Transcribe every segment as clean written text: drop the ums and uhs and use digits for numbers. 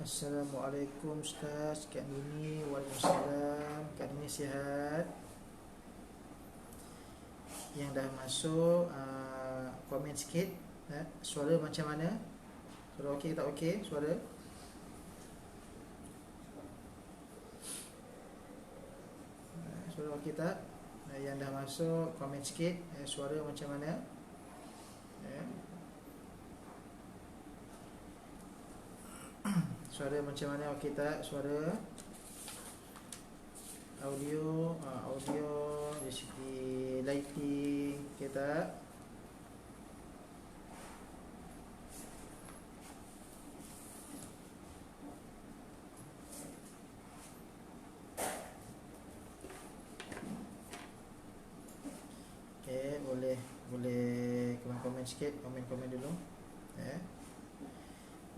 Assalamualaikum Ustaz, Kak Nini. Waalaikumsalam. Kak Nini sihat? Yang dah masuk, komen sikit. Suara macam mana? Suara okey tak okey? Suara? Suara okey tak? Yang dah masuk, komen sikit. Suara macam mana? Suara macam mana? Okey tak? Suara? Audio dari segi lighting, okey tak? Okey, boleh komen-komen sikit, komen-komen dulu.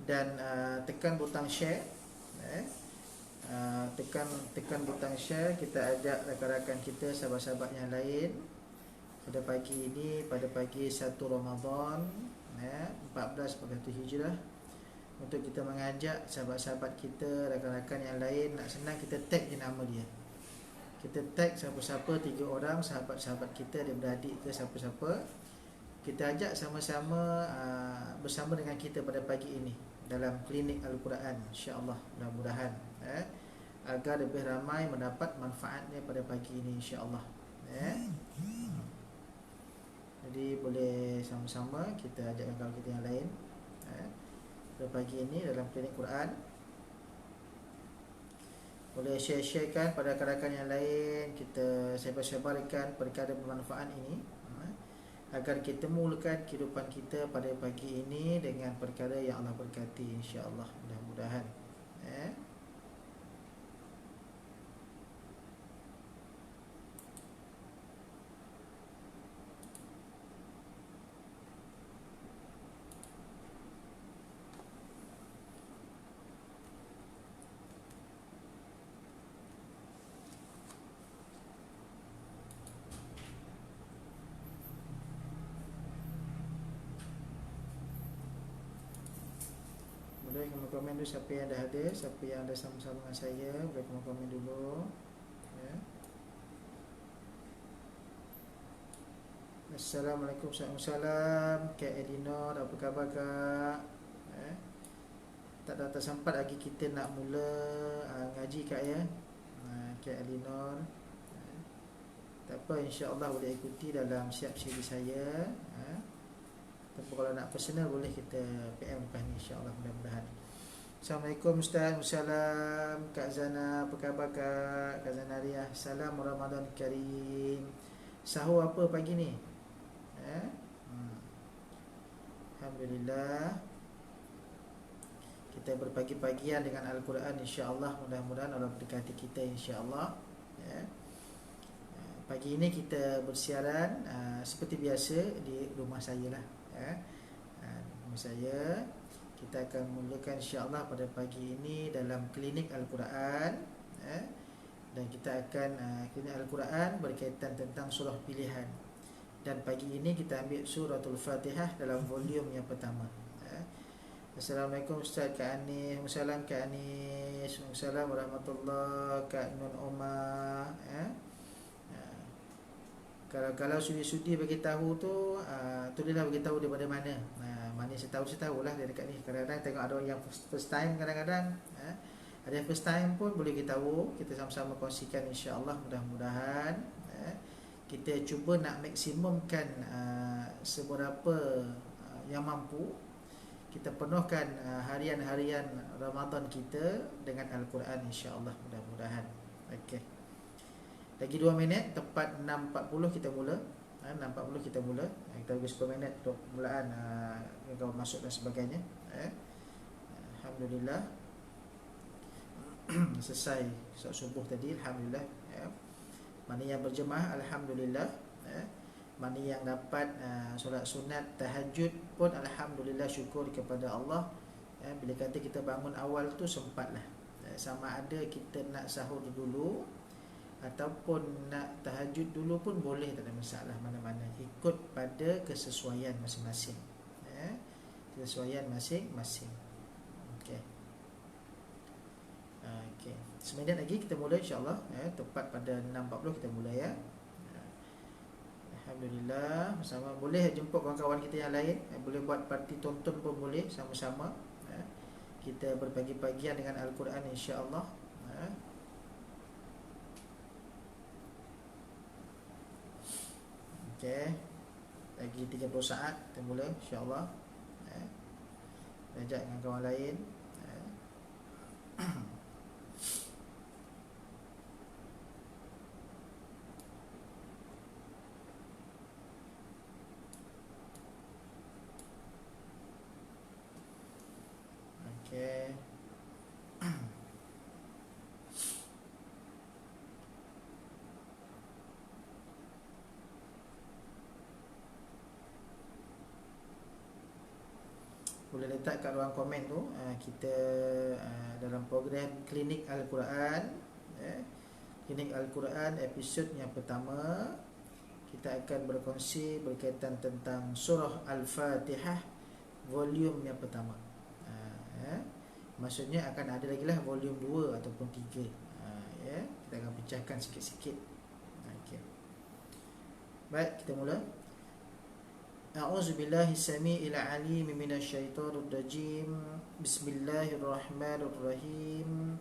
Dan tekan butang share. Tekan butang share. Kita ajak rakan-rakan kita, sahabat-sahabat yang lain pada pagi ini, pada pagi 1 Ramadan 1441 Hijrah, untuk kita mengajak sahabat-sahabat kita, rakan-rakan yang lain. Nak senang, kita tag je nama dia. Kita tag siapa-siapa, 3 orang sahabat-sahabat kita, adik-beradik ke siapa-siapa. Kita ajak sama-sama bersama dengan kita pada pagi ini dalam klinik Al-Quran, insya-Allah, mudah-mudahan agar lebih ramai mendapat manfaatnya pada pagi ini, insya-Allah. Jadi boleh sama-sama kita ajak kawan kita yang lain pada pagi ini dalam klinik Quran. Boleh share-sharekan pada rakan-rakan yang lain. Kita sebar-sebarkan perkara bermanfaat ini agar kita mulakan kehidupan kita pada pagi ini dengan perkara yang Allah berkati, insya-Allah, mudah-mudahan. Boleh komen dulu siapa yang dah ada, siapa yang dah sama-sama dengan saya, boleh komen dulu. Assalamualaikum, Waalaikumsalam. Kak Elinor, apa khabar Kak? Tak sempat lagi kita nak mula ngaji Kak ya. Kak Elinor, tak apa, insya-Allah boleh ikuti dalam siap siri saya. Tapi kalau nak personal boleh kita PM lepas ni, insya-Allah, mudah-mudahan. Assalamualaikum Ustaz. Waalaikumsalam. Kak Zana, apa khabar Kak? Kak Zanaria, salam Ramadan Karim. Sahur apa pagi ni? Alhamdulillah, kita berpagi-pagian dengan Al-Quran, insya-Allah, mudah-mudahan Allah berkati kita, insya-Allah. Pagi ini kita bersiaran seperti biasa di rumah saya lah. Rumah saya. Kita akan mulakan, insya-Allah, pada pagi ini dalam klinik Al-Quran. Dan kita akan klinik Al-Quran berkaitan tentang surah pilihan. Dan pagi ini kita ambil suratul Fatihah dalam volume yang pertama. Assalamualaikum Ustaz. Kak Anis. Waalaikumsalam Kak Anis. Waalaikumsalam warahmatullahi. Kak Nun Omar. Kalau sudi-sudi bagi tahu tu, tulislah bagi tahu daripada mana. Mana saya tahu lah dari dekat ni. Kadang-kadang tengok ada yang first time, kadang-kadang ada yang first time pun boleh kita tahu. Kita sama-sama kongsikan, insya-Allah, mudah-mudahan kita cuba nak maksimumkan seberapa yang mampu. Kita penuhkan harian-harian Ramadan kita dengan Al-Quran, insya-Allah, mudah-mudahan. Okey. Lagi 2 minit, tepat 6.40 kita mula. 6.40 kita mula. Kita bagi 10 minit untuk permulaan kalau masuk dan sebagainya. Alhamdulillah. Selesai solat subuh tadi, alhamdulillah. Mana yang berjemaah, alhamdulillah. Mana yang dapat solat sunat tahajud pun, alhamdulillah, syukur kepada Allah. Bila kata kita bangun awal tu sempatlah. Sama ada kita nak sahur dulu ataupun nak tahajud dulu pun boleh, tak ada masalah, mana-mana ikut pada kesesuaian masing-masing. Kesesuaian masing-masing. Okey. Okey. Seminit lagi kita mula insya-Allah, tepat pada 6.40 kita mula ya. Alhamdulillah, bersama boleh jemput kawan-kawan kita yang lain, boleh buat parti tonton pun boleh sama-sama. Kita berbagi-bagian dengan Al-Quran insya-Allah. Okey. Lagi 30 saat kita mula insya-Allah. Ajak dengan kawan lain. Okey. Boleh letak kat ruang komen tu, kita dalam program Klinik Al-Quran, Klinik Al-Quran episod yang pertama, kita akan berkongsi berkaitan tentang surah Al-Fatihah volume yang pertama. Maksudnya akan ada lagi lah volume 2 ataupun 3. Kita akan pecahkan sikit-sikit. Okay. Baik, kita mula. A'udzubillahi samii'il 'aliim minasyaitonir rajim. Bismillahirrahmanirrahim.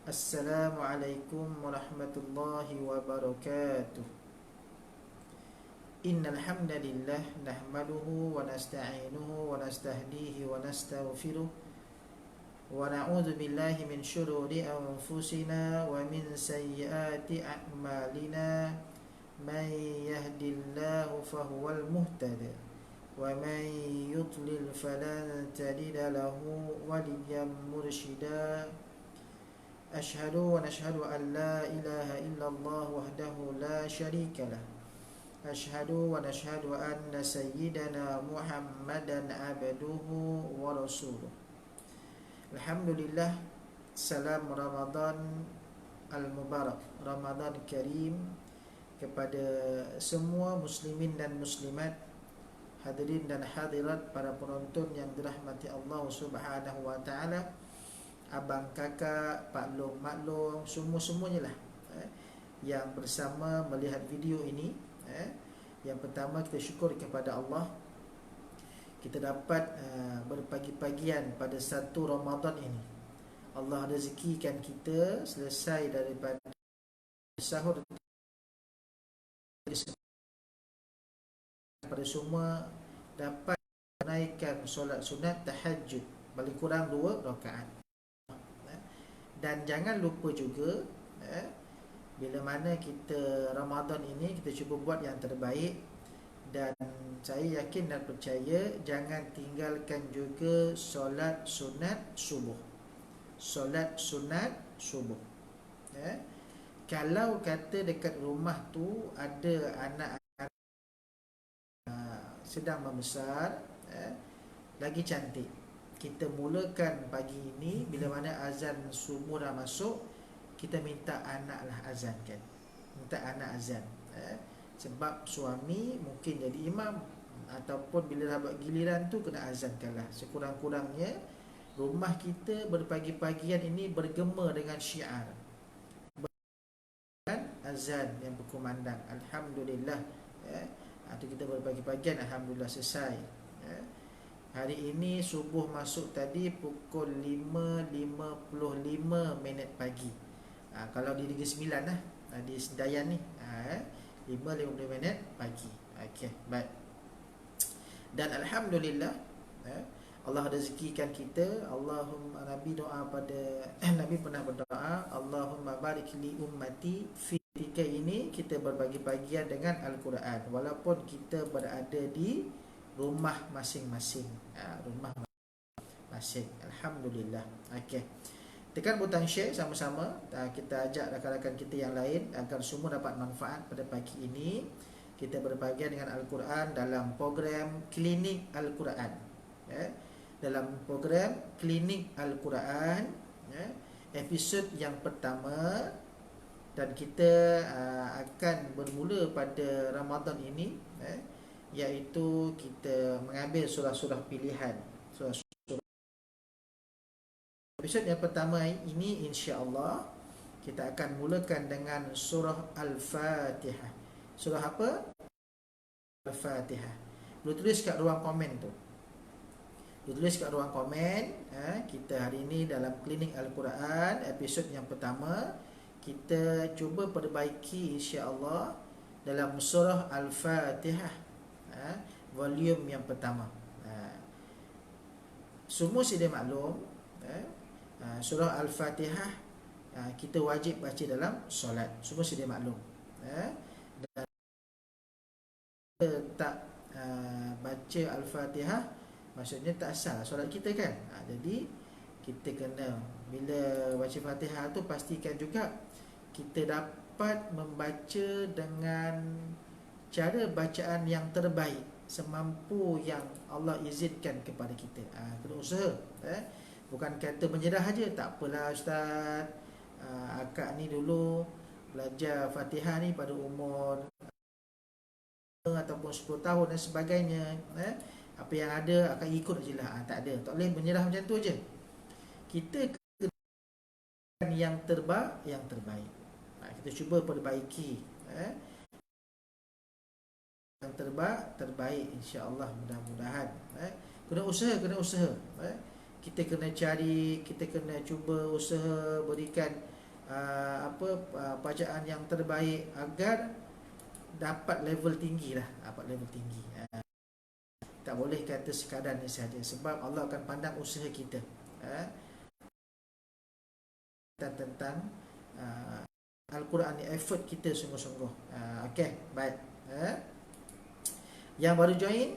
Assalamualaikum warahmatullahi wabarakatuh. Innal hamdalillah nahmaduhu wa nasta'inuhu wa nastahdihi wa nastaghfiruh wa na'udzu billahi min syururi anfusina wa min sayyiati a'malina. Man yahdillahu fahuwal muhtadi wa man yudlil falan tajida lahu waliyyan mursyida. Ashhadu wa nashhadu an la ilaha illallah wahdahu la syarika lah. Ashhadu wa nashhadu anna sayyidana Muhammadan abduhu wa rasuluh. Alhamdulillah, salam Ramadan al-Mubarak, Ramadan Karim kepada semua muslimin dan muslimat, hadirin dan hadirat, para penonton yang dirahmati Allah Subhanahu wa taala, abang kakak, pak long, mak long, semua-semuanya lah yang bersama melihat video ini. Yang pertama, kita syukur kepada Allah, kita dapat berpagi-pagian pada satu Ramadan ini. Allah rezekikan kita selesai daripada sahur pada semua dapat menaikkan solat sunat tahajud paling kurang 2 rakaat. Dan jangan lupa juga, bila mana kita Ramadan ini kita cuba buat yang terbaik. Dan saya yakin dan percaya, jangan tinggalkan juga solat sunat subuh. Solat sunat subuh. Kalau kata dekat rumah tu ada anak sedang membesar, lagi cantik, kita mulakan pagi ini, bila mana azan subuh dah masuk, kita minta anak lah azankan. Minta anak azan. Sebab suami mungkin jadi imam, ataupun bila dah buat giliran tu kena azankan lah. Sekurang-kurangnya rumah kita berpagi-pagian ini bergema dengan syiar, azan yang berkumandang. Alhamdulillah, itu kita berpagi-pagian, alhamdulillah selesai. Hari ini subuh masuk tadi pukul 5.55 pagi. Kalau di Negeri Sembilan lah, di Sedayan ni, 5.55 pagi. Okey, baik. Dan alhamdulillah, Allah rezekikan kita. Allahumma, Nabi doa pada Nabi pernah berdoa, Allahumma barik li ummati fi. Ketika ini kita berbagi-bagian dengan Al-Quran, walaupun kita berada di rumah masing-masing. Rumah masing. Alhamdulillah. Okey. Tekan butang share sama-sama. Kita ajak rakan-rakan kita yang lain agar semua dapat manfaat pada pagi ini. Kita berbahagian dengan Al-Quran dalam program Klinik Al-Quran. Dalam program Klinik Al-Quran, episod yang pertama. Dan kita akan bermula pada Ramadan ini, iaitu kita mengambil surah-surah pilihan. Surah-surah Episod yang pertama ini insya-Allah kita akan mulakan dengan surah Al-Fatihah. Surah apa? Al-Fatihah. Boleh tulis kat ruang komen tu. Boleh tulis kat ruang komen. Kita hari ini dalam klinik Al-Quran episod yang pertama, kita cuba perbaiki insya-Allah dalam surah Al-Fatihah, volume yang pertama. Semua sedia maklum, surah Al-Fatihah kita wajib baca dalam solat. Semua sedia maklum. Dan kita tak baca Al-Fatihah, maksudnya tak sah solat kita kan. Jadi kita kena, bila baca Fatihah tu pastikan juga kita dapat membaca dengan cara bacaan yang terbaik semampu yang Allah izinkan kepada kita. Kena usaha. Bukan kata menyerah aja, tak apalah ustaz, akak ni dulu belajar Fatihah ni pada umur ataupun 10 tahun dan sebagainya, apa yang ada akak ikut je lah. Tak ada, tak boleh menyerah macam tu je. Kita kena yang terbaik. Kita cuba perbaiki yang terbaik insya-Allah, mudah-mudahan. Kena usaha. Kita kena cari, kita kena cuba usaha berikan bacaan yang terbaik agar dapat level tinggi lah, tak boleh kata sekadar ni saja, sebab Allah akan pandang usaha kita tentang Al-Quran ni, effort kita sungguh-sungguh. Okey, baik. Yang baru join,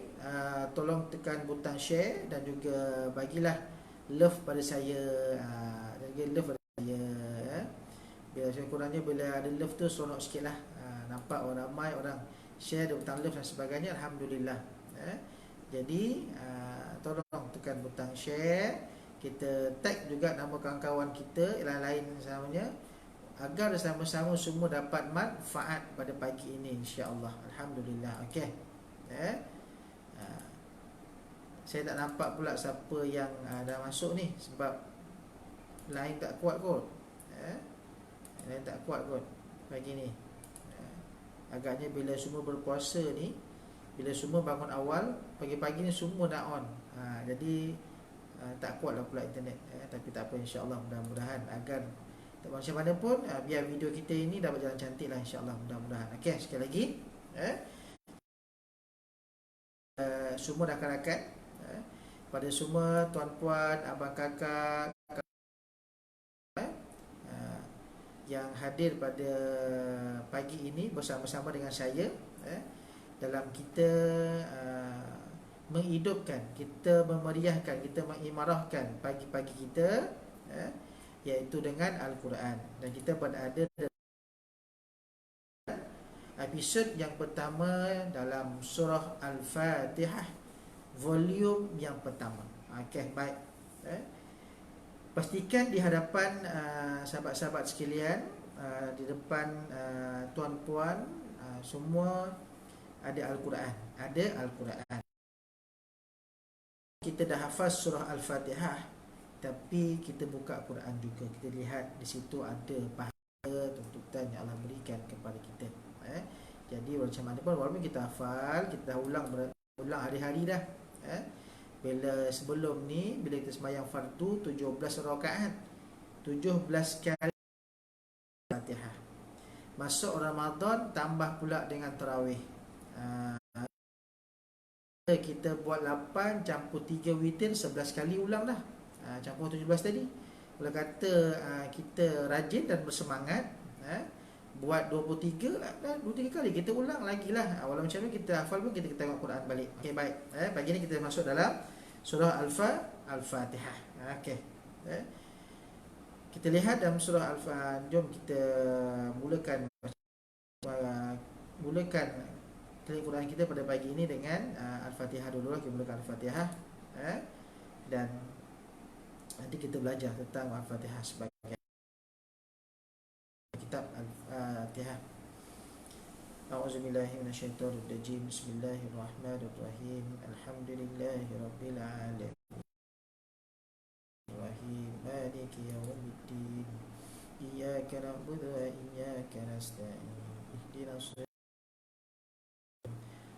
tolong tekan butang share dan juga bagilah love pada saya, dan juga love pada saya. Bila saya kurangnya, bila ada love tu seronok sikit lah. Nampak orang ramai orang share dan butang love dan sebagainya, Alhamdulillah. Jadi tolong tekan butang share. Kita tag juga nama kawan-kawan kita yang lain samanya, agar sama-sama semua dapat manfaat pada pagi ini insya-Allah. Alhamdulillah. Okey. Saya tak nampak pula siapa yang dah masuk ni, sebab line tak kuat kot. Line tak kuat kot pagi ni. Agaknya bila semua berpuasa ni, bila semua bangun awal, pagi-pagi ni semua dah on. Jadi tak kuat lah pula internet. Tapi tak apa, insya-Allah, mudah-mudahan agar macam mana pun biar video kita ini dapat jalan cantik lah insya-Allah, mudah-mudahan. Okey, sekali lagi semua rakan-rakan, pada semua tuan-puan, abang kakak yang hadir pada pagi ini bersama-sama dengan saya, dalam kita menghidupkan, kita memeriahkan, kita mengimarahkan pagi-pagi kita, iaitu dengan Al-Quran. Dan kita berada dalam episod yang pertama dalam surah Al-Fatihah, volume yang pertama. Okey, baik. Pastikan di hadapan sahabat-sahabat sekalian, di depan tuan-puan, semua ada Al-Quran. Kita dah hafaz surah Al-Fatihah, tapi kita buka Quran juga, kita lihat di situ ada pahala, tuntutan yang Allah berikan kepada kita. Jadi macam mana pun, walaupun kita hafal, kita dah ulang hari-hari dah. Bila sebelum ni, bila kita sembahyang fardu 17 rakaat, 17 kali Fatihah. Masuk Ramadan tambah pula dengan tarawih. Kita buat 8 campur 3 witir, 11 kali ulang dah. Campur 17 tadi. Kalau kata kita rajin dan bersemangat, buat 23 kali kita ulang lagi lah. Walau macam mana kita hafal pun, kita tengok Quran balik. Okey, baik. Pagi ni kita masuk dalam surah Al-Fatihah. Okey. Kita lihat dalam surah Al-Fatihah. Jom kita mulakan Quran kita pada pagi ini dengan Al-Fatihah dulu lah. Kita mulakan Al-Fatihah, dan nanti kita belajar tentang Al-Fatihah sebagai kitab Al-Fatihah. A'udzubillahi minasyaitonir rajim. Bismillahirrahmanirrahim. Alhamdulillahirabbil alamin. Rahim maliki yaumiddin. Iyyaka na'budu wa iyyaka nasta'in. Ihdinas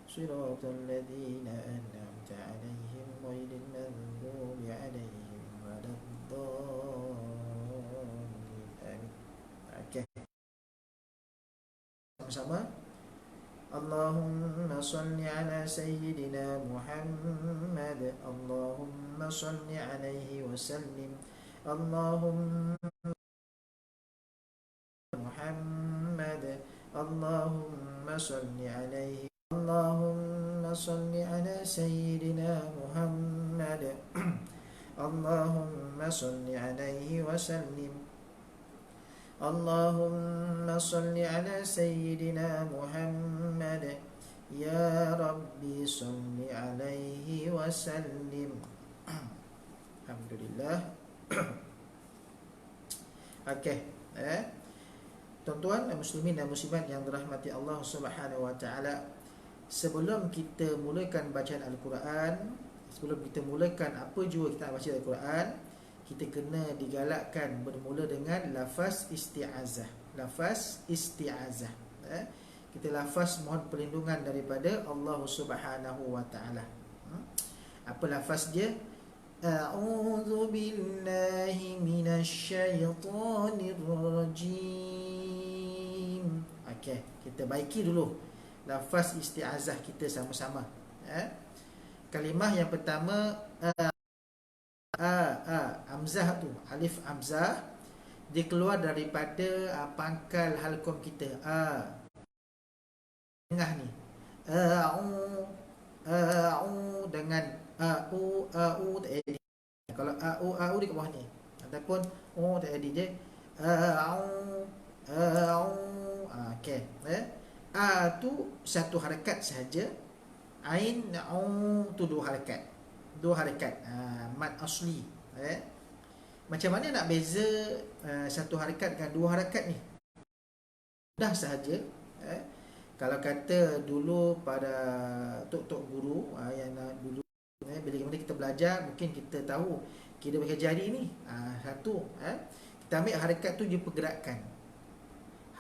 siratal ladzina an'amta 'alaihim ghairil maghdubi 'alaihim waladdallin. Amin. Okey. Sama-sama. Allahumma salli ala sayyidina Muhammad. Allahumma salli alaihi wa sallim. Allahumma Muhammad. Allahumma salli alaihi. Allahumma salli ala sayyidina Muhammad. Allahumma salli alaihi wa sallim. Allahumma salli ala sayyidina Muhammad. Ya Rabbi salli alaihi wa sallim. Alhamdulillah. Okey, tuan-tuan dan muslimin dan muslimat yang dirahmati Allah Subhanahu wa taala, sebelum kita mulakan bacaan Al-Quran, sebelum kita mulakan apa jua kita nak baca Al-Quran, kita kena digalakkan bermula dengan lafaz isti'azah. Lafaz isti'azah. Kita lafaz mohon perlindungan daripada Allah Subhanahu wa taala. Apa lafaz dia? A'udzu billahi minasy syaithanir rajim. Okey, kita baiki dulu lafaz isti'azah kita sama-sama. Kalimah yang pertama hamzah tu, alif hamzah, dia keluar daripada pangkal halqum kita. Tengah ni. Dengan tak edit. Kalau di kat bawah ni. Ataupun tak edit je. Okey. Tu satu harakat sahaja. Ain tu dua harakat. Mad asli. Macam mana nak beza satu harakat dengan dua harakat ni? Mudah sahaja. Kalau kata dulu pada tok-tok guru yang dulu bila mana kita belajar, mungkin kita tahu kita pakai jari ni. Satu, kita ambil harakat tu je pergerakan.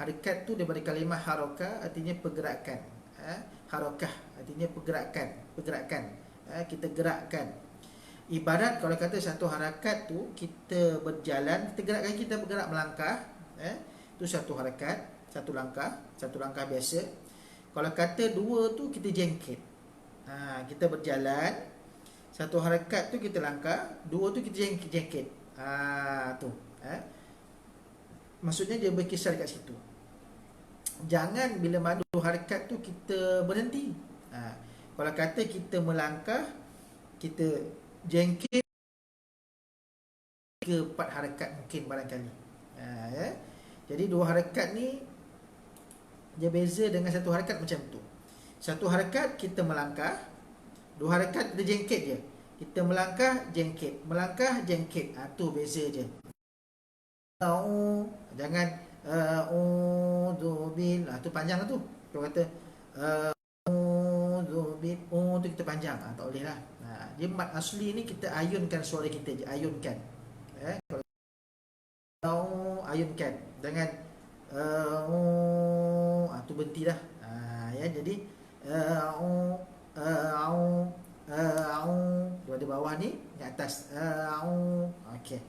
Harakat tu daripada kalimah harakah, artinya pergerakan. Harakah artinya pergerakan. Kita gerakkan. Ibarat kalau kata satu harakat tu kita berjalan, kita gerakkan, kita bergerak melangkah, tu satu harakat, satu langkah biasa. Kalau kata dua tu kita jengkit. Kita berjalan, satu harakat tu kita langkah, dua tu kita jengkit. Tu. Maksudnya dia berkisar kat situ. Jangan bila madu harakat tu kita berhenti. Kalau kata kita melangkah, kita jengkit 3-4 harakat mungkin barangkali. Jadi dua harakat ni dia beza dengan satu harakat macam tu. Satu harakat kita melangkah, dua harakat kita jengkit je. Kita melangkah, jengkit, melangkah, jengkit. Tu beza je. Jangan bil. Tu panjang lah tu. Kalau kata bil, tu kita panjang. Tak boleh lah. Dia mat asli ni kita ayunkan suara kita je. Ayunkan. Kalau ayunkan. Jangan tu berhenti dah. Jadi daripada bawah ni ke atas. Okey.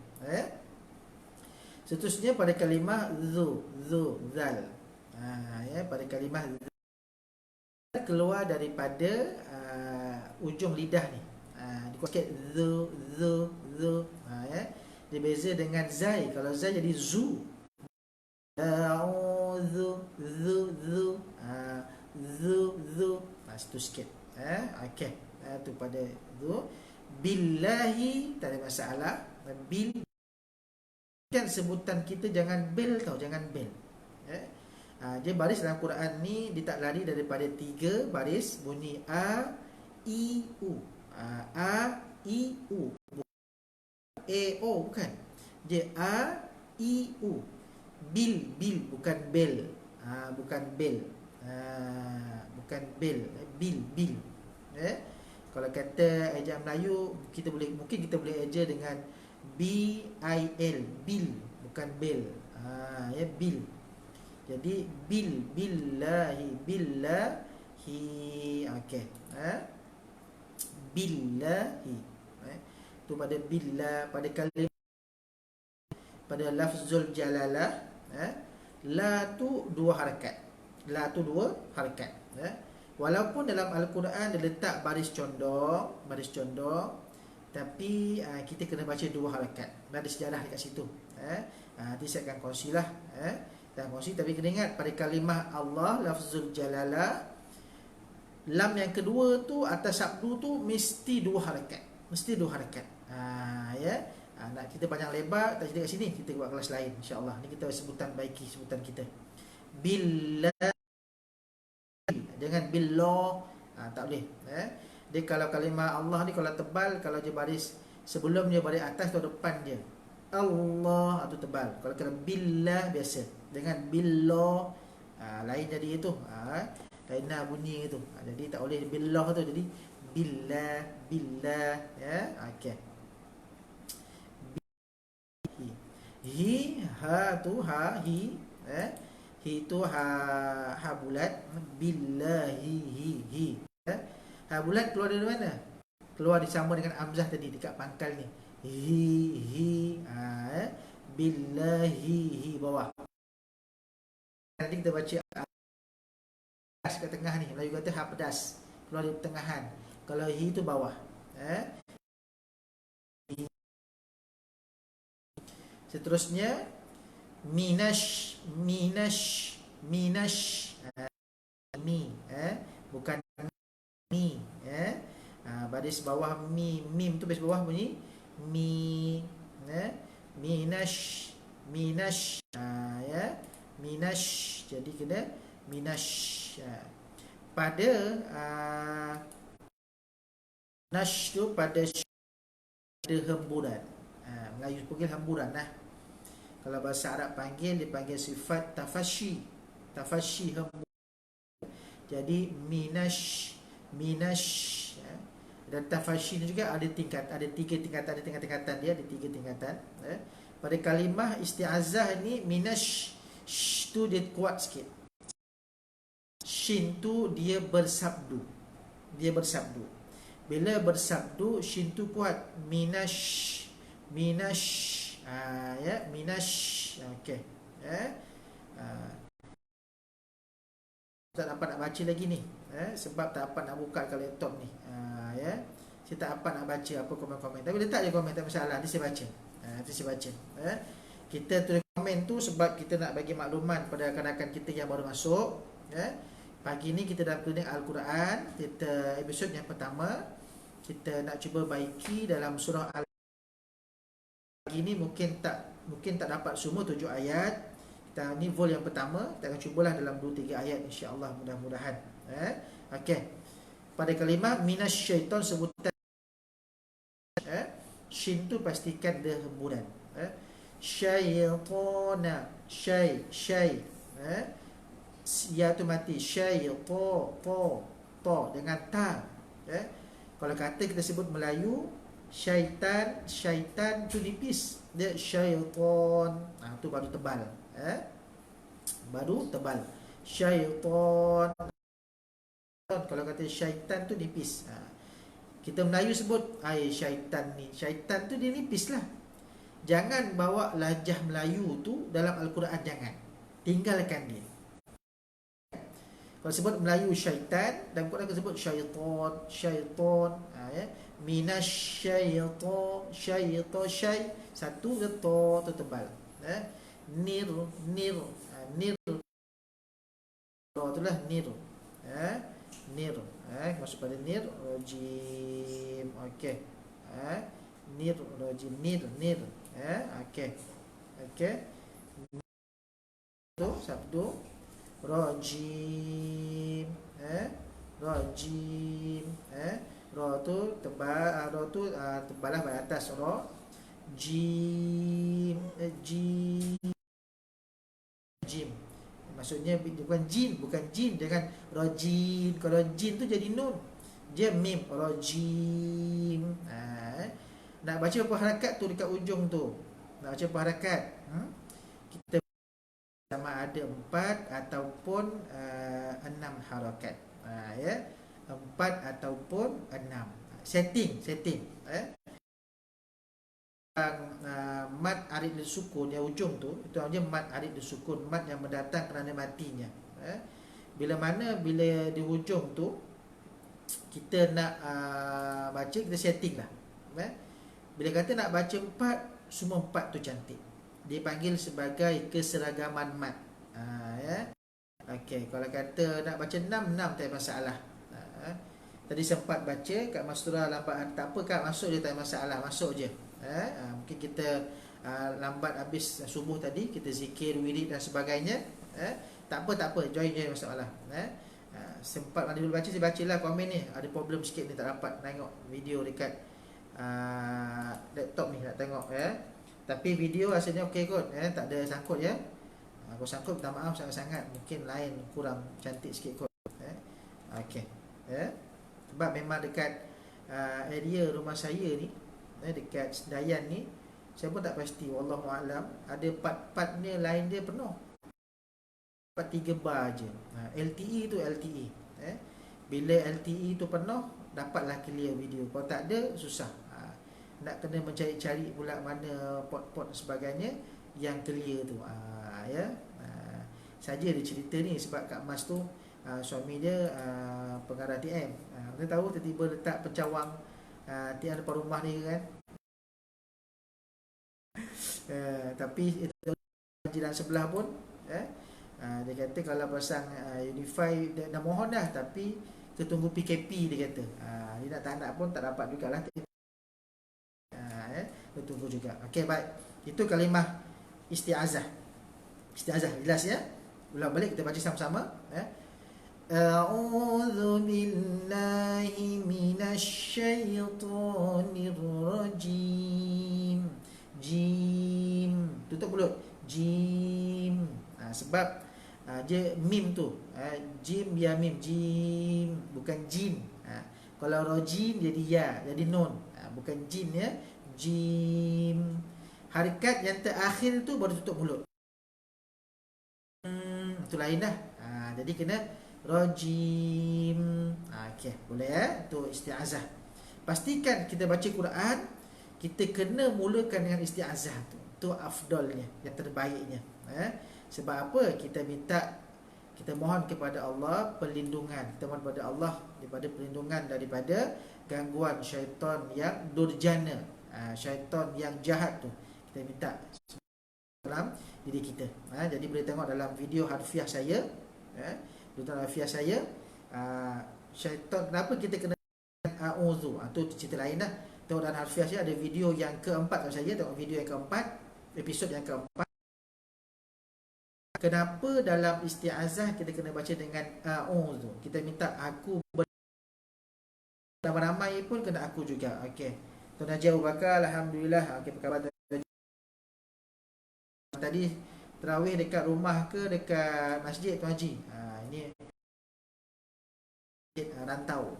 Seterusnya pada kalimah zal. Pada kalimah zal keluar daripada ujung lidah ni. Dikuatkan zu. Dia beza dengan zai. Kalau zai jadi zu. Zu. Situ sikit. Okey. Tu pada zu. Billahi tak ada masalah. Bil kan sebutan kita jangan bel tau, jangan bel. Dia baris dalam Quran ni dia tak lari daripada 3 baris bunyi a i u. A i u. O bukan. Dia a i u. Bil bukan bel. Bukan bel. Bukan bel. Bil. Kalau kata eja Melayu mungkin kita boleh eja dengan B-I-L, bil, bukan bel. Ya, bil. Jadi billahi, billahi. Okey. Billahi. Tu pada billah, pada kalimah, pada lafzul jalalah, la tu dua harakat. La tu dua harakat. Walaupun dalam Al-Quran dia letak baris condong, tapi kita kena baca dua harakat. Ada sejarah dekat situ. Nanti saya akan kongsilah. Tapi kena ingat pada kalimah Allah, lafzul jalalah, lam yang kedua tu atas sabdu tu mesti dua harakat. Ya. Nak kita panjang lebar tak cerita kat sini, kita buat kelas lain insya-Allah. Ni kita sebutan baiki sebutan kita. Billah, jangan billah. Tak boleh. Dia kalau kalimah Allah ni kalau tebal, kalau dia baris sebelum dia baris atas tu depan dia Allah tu tebal. Kalau kena billah biasa. Dengan billah lain jadi itu. Lain nak bunyi itu. Jadi tak boleh billah tu, jadi billah ya. Okey. Hi, ha tu ha, hi, hi tu ha bulat, billahi, hi. Ha bulat keluar dari mana? Keluar disama dengan hamzah tadi dekat pangkal ni. Hi, billahi, hi bawah. Nanti kita baca kat tengah ni. Melayu kata ha pedas, keluar di pertengahan. Kalau hi tu bawah. Seterusnya minash, mi, bukan mi, baris bawah mi, mim tu baris bawah bunyi mi, minash, ya, minash, jadi kena minash. Pada nash tu pada hemburan. Melayu panggil hemburan lah. Kalau bahasa Arab panggil, dia panggil sifat tafashi hemburan. Jadi minash, dan tafashi ni juga ada tingkat, ada tiga tingkatan dia, ada tiga tingkatan. Pada kalimah isti'azah ni minash, sh tu dia kuat sikit, shin tu dia bersabdu. Bila bersabdu shin tu kuat, minash, ya, minash. Okey. Tak dapat nak baca lagi ni, sebab tak dapat nak buka kat laptop ni. Ya, saya tak dapat nak baca apa komen-komen, tapi letak je komen, tak masalah, nanti saya baca. Kita tulis komen tu sebab kita nak bagi maklumat pada rakan-rakan kita yang baru masuk. Pagi ni kita dah tulis Al-Quran, kita episod yang pertama. Kita nak cuba baiki dalam surah Al. Pagi ni mungkin tak dapat semua 7 ayat. Kita ni vol yang pertama, kita akan cubalah dalam 2-3 ayat insya-Allah, mudah-mudahan. Okey. Pada kalimah minasyaiton sebutan shin tu pastikan dia hemburan. Syaitona, syai, ya tu mati, to dengan ta. Kalau kata kita sebut Melayu syaitan tu nipis, dia syaiton. Tu baru tebal. Syaiton. Kalau kata syaitan tu nipis. Kita Melayu sebut syaitan ni. Syaitan tu dia nipis lah. Jangan bawa lajah Melayu tu dalam Al-Quran, jangan. Tinggalkan dia. Kalau sebut Melayu syaitan, dan Quran akan sebut syaiton. Ya. Minasyaiton, syai. Satu ke to tu tebal. Nir. Itulah nir. Nir. Masuk pada nir rajim. Okey. Nir rajim, nir. Okey. Tu sabdu rajim. Rajim. Ra tu tebal, tebalah pada atas ra. Jim. Maksudnya bukan jin, dengan rajim. Kalau jin tu jadi nun, dia mim, rajim. Nak baca berapa harakat tu dekat ujung tu. Nak baca berapa harakat? Kita sama ada 4 ataupun 6 harakat. Ya. 4 ataupun 6. Setting. Mad arid disukun yang ujung tu, itu hanya mad arid disukun, mad yang mendatang kerana matinya. Bila di hujung tu kita nak baca, kita setting lah. Bila kata nak baca 4, semua 4 tu cantik. Dipanggil sebagai keseragaman mad. Okey, kalau kata nak baca 6 tak ada masalah. Tadi sempat baca kat Mastura lambat, tak apa Kak, masuk je, tak ada masalah, masuk je. Mungkin kita lambat habis subuh tadi, kita zikir, wirid dan sebagainya. Tak apa, join je, masalah. Sempat mana dulu baca, saya bacalah komen ni. Ada problem sikit ni, tak dapat tengok video dekat laptop ni, nak tengok. Tapi video rasanya okey kot, tak ada sangkut ya. Kalau sangkut, minta maaf sangat-sangat. Mungkin lain kurang cantik sikit kot. Okey. Sebab memang dekat area rumah saya ni, dekat Sedayan ni, saya pun tak pasti, wallahualam, ada part-partnya lain dia penuh. Part 3 bar je. LTE tu LTE. Bila LTE tu penuh, dapatlah clear video. Kalau tak ada, susah. Nak kena mencari-cari pula mana pot-pot sebagainya yang clear tu. Saja dia cerita ni sebab Kak Mas tu suami dia pengarah TM. Dia tahu tiba-tiba letak pencawang TM depan rumah dia kan. Tapi itu jiran sebelah pun dia kata kalau pasang Unify dah mohon dah, tapi kita tunggu PKP, dia kata. Dia nak pun tak dapat jugalah. Kita tunggu juga. Okey, baik. Itu kalimah isti'azah. Isti'azah jelas ya. Ulang balik kita baca sama-sama. A'udzu billahi minasy syaithanir rajim. Jim. Tutup mulut. Jim. Sebab dia mim tu. Jim ya mim. Jim. Bukan jin. Kalau rajim jadi ya, jadi nun. Bukan jin ya. Jim. Harakat yang terakhir tu baru tutup mulut. Itu lain dah. Jadi kena rajim. Okey, boleh tu isti'azah. Pastikan kita baca Quran, kita kena mulakan dengan isti'azah tu. Tu afdalnya, yang terbaiknya. Sebab apa? Kita mohon kepada Allah perlindungan. Kita mohon kepada Allah daripada perlindungan daripada gangguan syaitan yang durjana, syaitan yang jahat tu. Kita minta dalam diri kita. Jadi boleh tengok dalam video harfiah saya, dalam harfiah saya, syaitan, kenapa kita kena a'udzu, tu cerita lain dah. Tengok dalam harfiah saya ada video yang keempat. Kalau saya tengok video yang keempat, episod yang keempat. Kenapa dalam isti'azah kita kena baca dengan a'udzu? Kita minta aku ramai pun kena aku juga. Okey. Tuan Haji Abu Bakar, alhamdulillah. Okey, apa khabar tadi tarawih dekat rumah ke dekat masjid Tuan Haji? Ini rantau.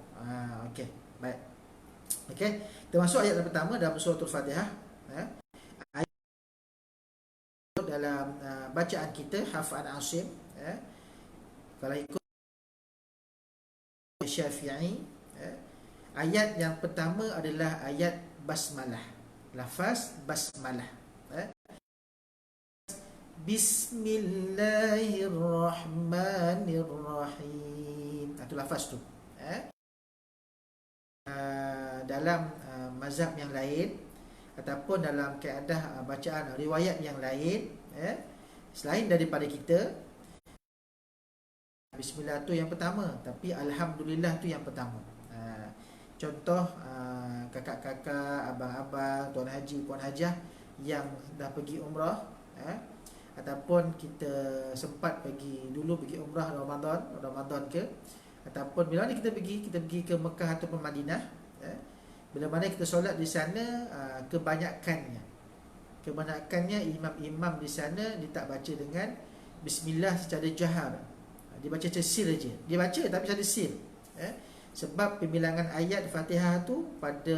Okey, baik. Okey, kita masuk ayat yang pertama dalam surah Al-Fatihah. Ayat dalam bacaan kita Hafan Asim, kalau ikut Syafi'i, ayat yang pertama adalah ayat basmalah. Lafaz basmalah. Bismillahirrahmanirrahim. Itu lafaz tu. Dalam mazhab yang lain ataupun dalam keadaan bacaan riwayat yang lain, selain daripada kita, bismillah tu yang pertama, tapi alhamdulillah tu yang pertama. Contoh kakak-kakak, abang-abang, tuan haji, puan hajah yang dah pergi umrah, ataupun kita sempat pergi umrah Ramadan ke, ataupun bila mana kita pergi ke Mekah ataupun Madinah, bila mana kita solat di sana, kebanyakannya imam-imam di sana dia tak baca dengan bismillah secara jahar, dia baca sir aja. Dia baca tapi secara sir, sebab pembilangan ayat Fatihah tu pada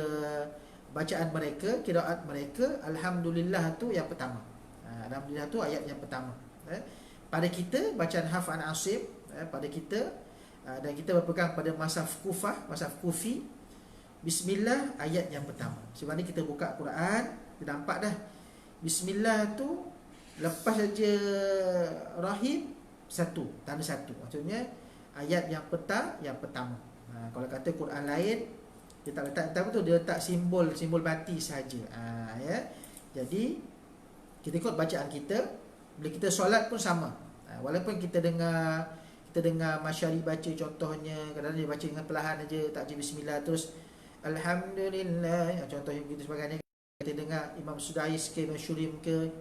bacaan mereka, qiraat mereka, alhamdulillah tu yang pertama. Alhamdulillah tu ayat yang pertama. Pada kita bacaan Hafs an Asim, pada kita, dan kita berpegang pada Mushaf Kufah, Mushaf Kufi, Bismillah ayat yang pertama. Sebenarnya kita buka Quran, kita nampak dah Bismillah tu lepas saja Rahim satu, tanda satu. Maksudnya ayat yang pertama. Kalau kata Quran lain, dia tak letak pertama tu, dia letak simbol mati sahaja. Ya. Jadi kita ikut bacaan kita. Bila kita solat pun sama. Walaupun kita dengar masyari baca contohnya, kadang-kadang dia baca dengan perlahan aja, tak baca bismillah terus alhamdulillah, contohnya begitu sebagainya. Kita dengar Imam Sudais ke, Imam Syurim ke,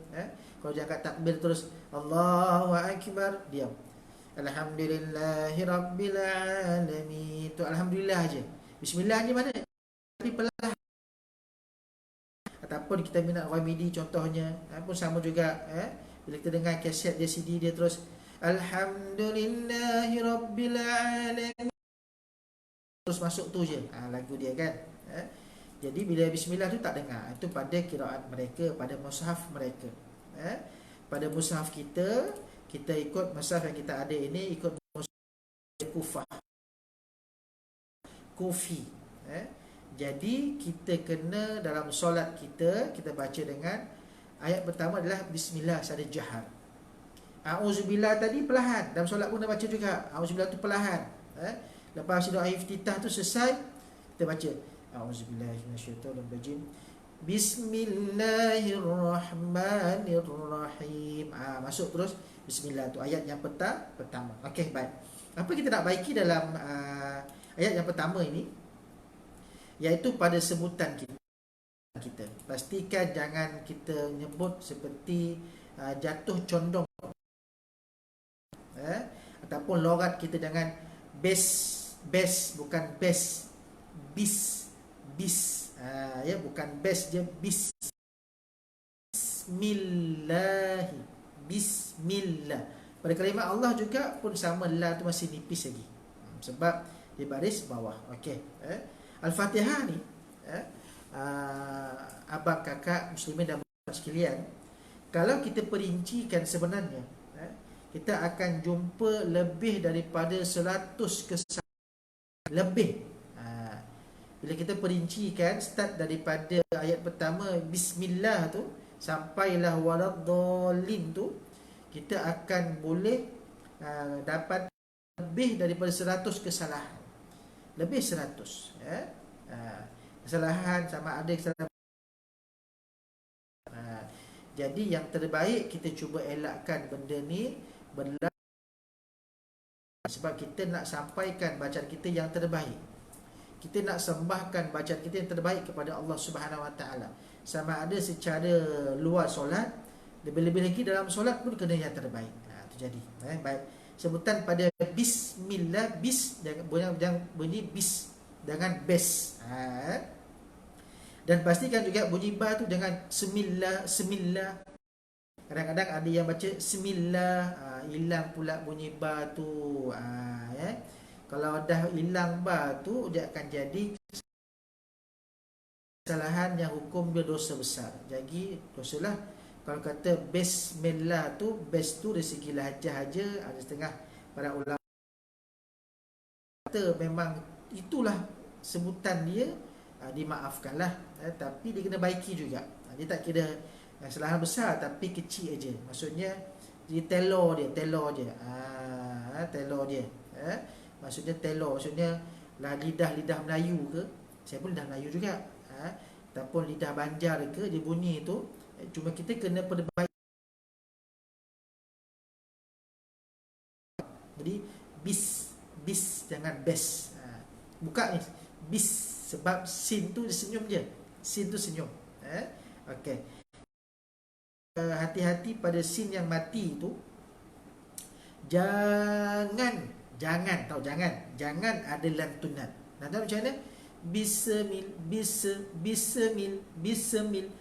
kalau dia angkat takbir terus Allahu Akbar, diam. Alhamdulillahi Rabbil Alamin. Tu alhamdulillah aja. Bismillah ni mana? Tapi perlahan. Ataupun kita minat Ghamidi contohnya, pun sama juga. Bila kita dengar kaset dia, CD dia terus Alhamdulillahi Rabbil Alamin, terus masuk tu je lagu dia kan. Jadi bila bismillah tu tak dengar. Itu pada qiraat mereka, pada mushaf mereka. Pada mushaf kita, kita ikut mushaf yang kita ada ini, ikut mushaf Kufah, Kufi. Jadi kita kena dalam solat kita baca dengan ayat pertama adalah bismillah secara jahar. A'udzubillah tadi perlahan, dalam solat pun dah baca juga. A'udzubillah tu perlahan. Lepas doa iftitah tu selesai, kita baca a'udzubillahi minasyaitonirrajim, bismillahirrahmanirrahim. Masuk terus bismillah tu ayat yang pertama. Okey, baik. Apa kita nak baiki dalam ayat yang pertama ini, iaitu pada sebutan kita. Pastikan jangan kita nyebut seperti jatuh condong, ataupun logat kita jangan best bukan best, bis, ya, bukan best je, bismillah. Pada kalimat Allah juga pun sama, la tu masih nipis lagi, sebab di baris bawah. Okey. Al-Fatihah ni, abang kakak muslimin dan muslimat sekalian, kalau kita perincikan sebenarnya, kita akan jumpa lebih daripada 100 kesalahan lebih. Bila kita perincikan, start daripada ayat pertama bismillah tu sampailah waladdallin tu, kita akan boleh dapat lebih daripada 100 kesalahan. Lebih 100, kesalahan, sama ada kesalahan. Jadi yang terbaik kita cuba elakkan benda ni berlaku, sebab kita nak sampaikan bacaan kita yang terbaik. Kita nak sembahkan bacaan kita yang terbaik kepada Allah Subhanahu Wa Taala. Sama ada secara luar solat, lebih-lebih lagi dalam solat pun kena yang terbaik. Itu jadi. Baik. Sebutan pada bismillah, bis jangan bunyi bis, jangan bes. Dan pastikan juga bunyi ba tu jangan semillah. Kadang-kadang ada yang baca semillah, hilang pula bunyi ba tu. Kalau dah hilang ba tu, dia akan jadi kesalahan yang hukum dia dosa besar. Jadi dosalah. Kalau kata bismillah tu, bes tu dari segi lahjah aja, ada setengah para ulama kata memang itulah sebutan dia, dimaafkanlah, tapi dia kena baiki juga. Dia tak kira kesalahan besar, tapi kecil aja. Maksudnya dia telor je. Maksudnya telor, maksudnya lah lidah Melayu ke, saya pun lidah Melayu juga, ataupun lidah Banjar ke, dia bunyi tu. Cuma kita kena perbaiki. Jadi bis jangan bes. Buka ni bis, sebab sin tu senyum je. Sin tu senyum. Okey. Hati-hati pada sin yang mati tu. Jangan ada lantunan. Lantunan macam mana? Bismil,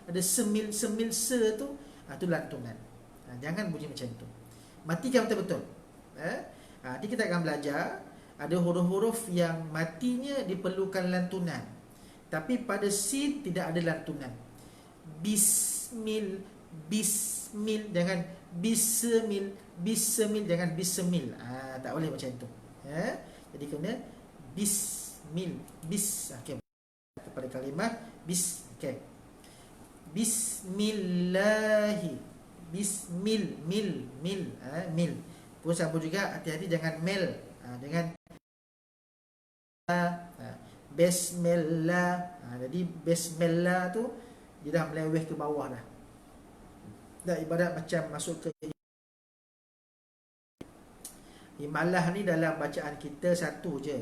ada semil se tu, tu lantunan. Jangan bunyi macam tu. Matikan betul-betul. Nanti kita akan belajar ada huruf-huruf yang matinya diperlukan lantunan. Tapi pada sin tidak ada lantunan. Bismil, bismil, jangan bismil, bismil, jangan bismil. Tak boleh macam tu. Jadi kena bismil, bis. Okey. Pada kalimah bis. Okey. Bismillahi, bismil, mil, mil, mil. Pun sama juga, hati-hati jangan mel. Dengan Bismillah. Jadi Bismillah tu dia dah meleweh ke bawah dah. Dah ibarat macam masuk ke imalah ni. Dalam bacaan kita satu je,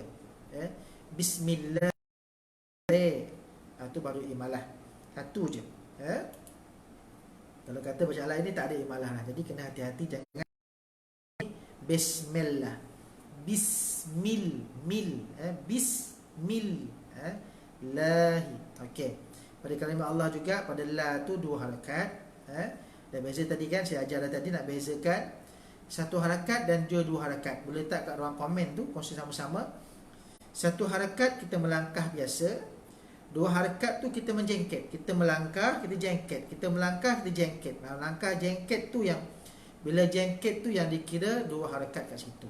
Bismillah, tu baru imalah. Satu je. Kalau kata bacaan lain ni tak ada imalah lah. Jadi kena hati-hati jangan Bismillah, Bismil, mil, Bismil, lahi. Okey. Pada kalimah Allah juga, pada la tu 2 harakat. Dan beza tadi kan saya ajar tadi nak bezakan 1 harakat dan 2 harakat. Boleh tak kat ruang komen tu kongsi sama-sama. 1 harakat kita melangkah biasa. 2 harakat tu kita menjengket. Kita melangkah, kita jengket. Kita melangkah, kita jengket. Langkah jengket tu yang, bila jengket tu yang dikira 2 harakat kat situ.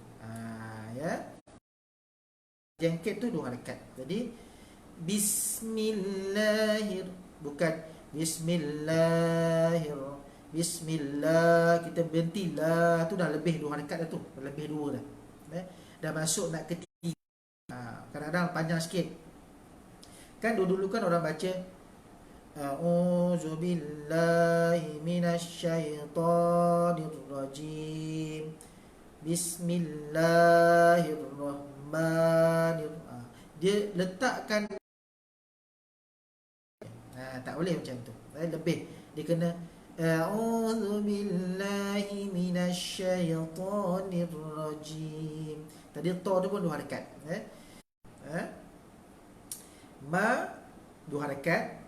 Jengket tu 2 harakat. Jadi Bismillahir, bukan Bismillahir, Bismillah. Kita berhenti lah, tu dah lebih 2 harakat dah tu. Dah lebih 2 dah. Dah masuk nak ketiga. Kadang-kadang panjang sikit. Kan dulu kan orang baca A'udzubillahi minasyaitonir rajim, Bismillahirrahmanirrahim. Dia letakkan, tak boleh macam tu. Lebih. Dia kena A'udzubillahi minasyaitonir rajim. Tadi ta tu pun 2 harakat. Ma 2 harakat.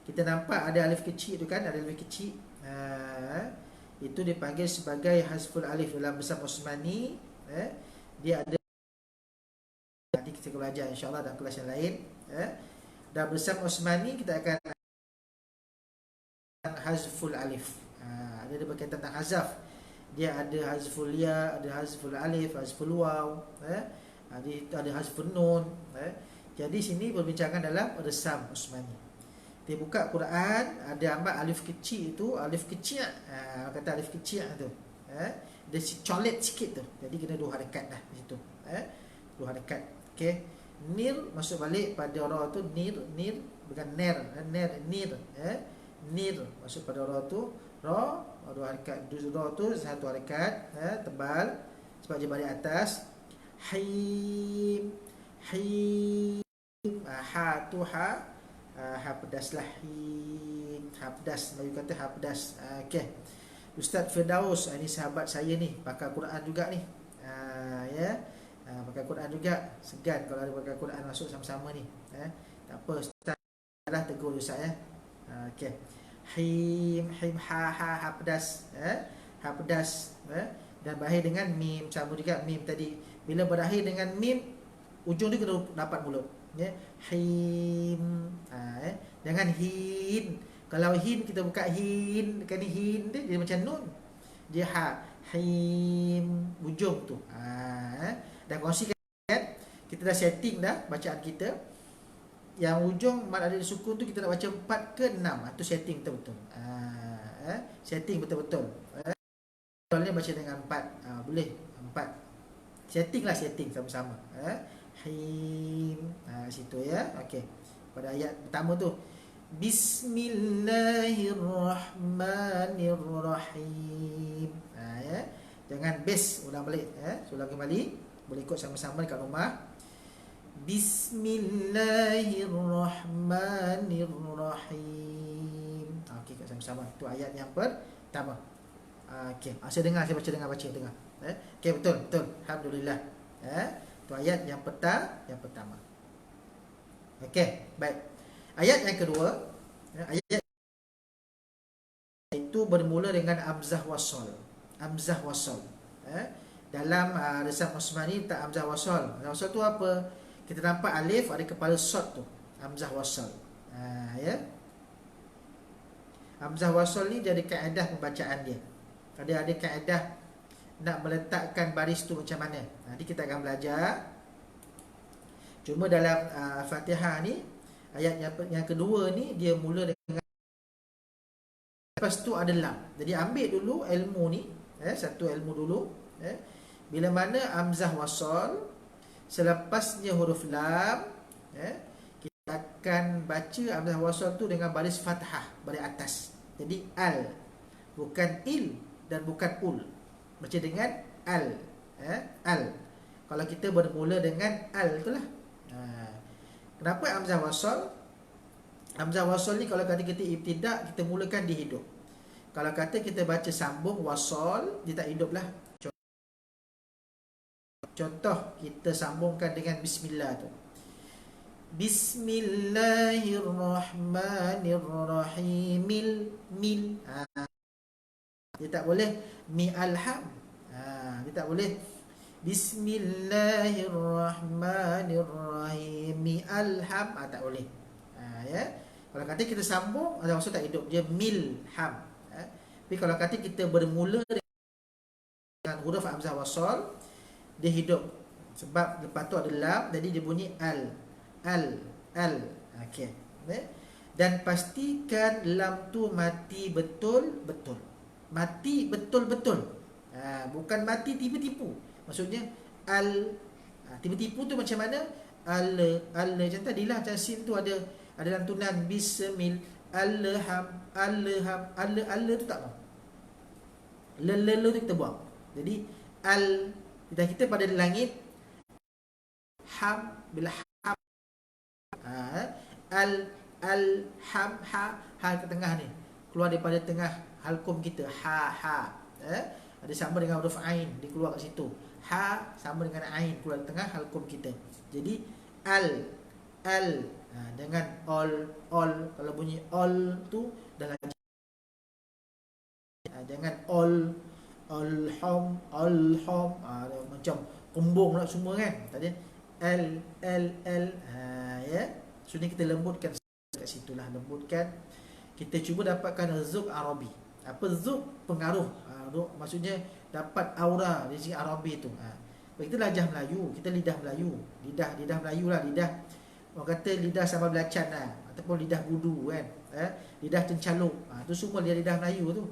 Kita nampak ada alif kecil tu kan, ada alif kecil. Itu dipanggil sebagai hazful alif dalam Besar Osmani. Dia ada, nanti kita belajar insya-Allah dalam kelas yang lain. Dalam Besar Osmani kita akan hazful alif. Dia berkaitan tentang hazaf. Dia ada hazful ya, ada hazful alif, hazful waw, ada hazful nun. Jadi sini berbincangkan dalam Resam Osmani. Dia buka Quran, ada ambil alif kecil tu, alif kecil. Kata alif kecil tu. Dia colet sikit tu. Jadi kena 2 harakat dah di situ. 2 harakat. Okey. Nir masuk balik pada ra tu, nir, bukan ner, nir. Nir masuk pada ra tu, ra 2 harakat. Ra tu 1 harakat, tebal sebab dia balik atas. Him, him. Ha tu ha pedas lah. Ha pedas, Melayu kata ha pedas. Okey. Ustaz Firdaus, ini sahabat saya ni, pakar Quran juga ni. Pakar Quran juga. Segan kalau ada pakar Quran masuk sama-sama ni. Tak apa, Ustaz dah tegur Ustaz okey. Him, ha pedas. Ha pedas. Dan berakhir dengan mim, sama juga mim tadi. Bila berakhir dengan mim, ujung dia kena dapat mulut. Him. Jangan hin. Kalau hin kita buka hin, kan hin dia macam nun. Dia ha, him, ujung tu. Dah kongsikan, kita dah setting dah bacaan kita. Yang ujung mad ada sukun tu kita nak baca 4 ke 6. Tu setting betul-betul. Setting betul-betul. Soalnya baca dengan 4. Boleh 4. Setting lah, setting sama-sama. Him. Situ ya. Okey. Pada ayat pertama tu, Bismillahirrahmanirrahim. Jangan bes, ulang balik. Ulang kembali. Boleh ikut sama-sama dekat rumah. Bismillahirrahmanirrahim. Okey, ikut sama-sama. Itu ayat yang pertama. Okey. Saya dengar, saya baca dengar. Okey, betul. Alhamdulillah. Itu ayat yang pertama. Okey, baik. Ayat yang kedua, ayat itu bermula dengan amzah wasal. Amzah wasal. Dalam Resam Osmani tak amzah wasal. Amzah wasal tu apa? Kita nampak alif ada kepala sod tu. Hamzah wasal. Ya. Hamzah wasal ni jadi kaedah pembacaan dia. Ada kaedah nak meletakkan baris tu macam mana. Nanti kita akan belajar. Cuma dalam Fatihah ni, ayat yang kedua ni dia mula dengan, lepas tu ada lam. Jadi ambil dulu ilmu ni, satu ilmu dulu. Bila mana hamzah wasal, selepasnya huruf lam, kita akan baca hamzah wasal tu dengan baris fathah, baris atas. Jadi al, bukan il dan bukan ul. Baca dengan al. Al. Kalau kita bermula dengan al itulah. Kenapa hamzah wasal? Hamzah wasal ni kalau kata kita ibtidak, kita mulakan di hidup. Kalau kata kita baca sambung wasal, dia tak hidup lah. Contoh kita sambungkan dengan bismillah tu. Bismillahirrahmanirrahim. Mil. Dia tak boleh mi alham. Dia tak boleh Bismillahirrahmanirrahim. Mi alham. Tak boleh. Ya. Kalau kata kita sambung, ada maksud tak hidup, dia milham. Tapi kalau kata kita bermula dengan huruf hamzah wasal, dia hidup. Sebab lepas tu ada lam, jadi dia bunyi al. Okey. Dan pastikan lam tu mati betul-betul. Mati betul-betul. Bukan mati tipu-tipu. Maksudnya al, tipu-tipu tu macam mana? Al macam tadilah, macam sin tu ada lantunan bismil, alham tu tak mau. Le tu kita buang. Jadi al, kita pada langit, ham bila ham, al ham ha ke tengah ni, keluar daripada tengah halkum kita, ha. Ada sama dengan huruf ain, dia keluar kat situ. Ha sama dengan ain, keluar tengah halkum kita. Jadi al dengan all. Kalau bunyi all tu dah lagi. Jangan all macam kembung lah semua kan. Tadi L. Ya. So ni kita lembutkan kat situlah, lembutkan. Kita cuba dapatkan zuk Arabi. Apa zuk? Pengaruh. Maksudnya dapat aura dari segi Arabi tu. Kita lajah Melayu, kita lidah Melayu. Lidah Melayu lah, lidah. Orang kata lidah sama belacan lah, ataupun lidah budu kan. Lidah tencaluk. Tu semua lidah Melayu tu.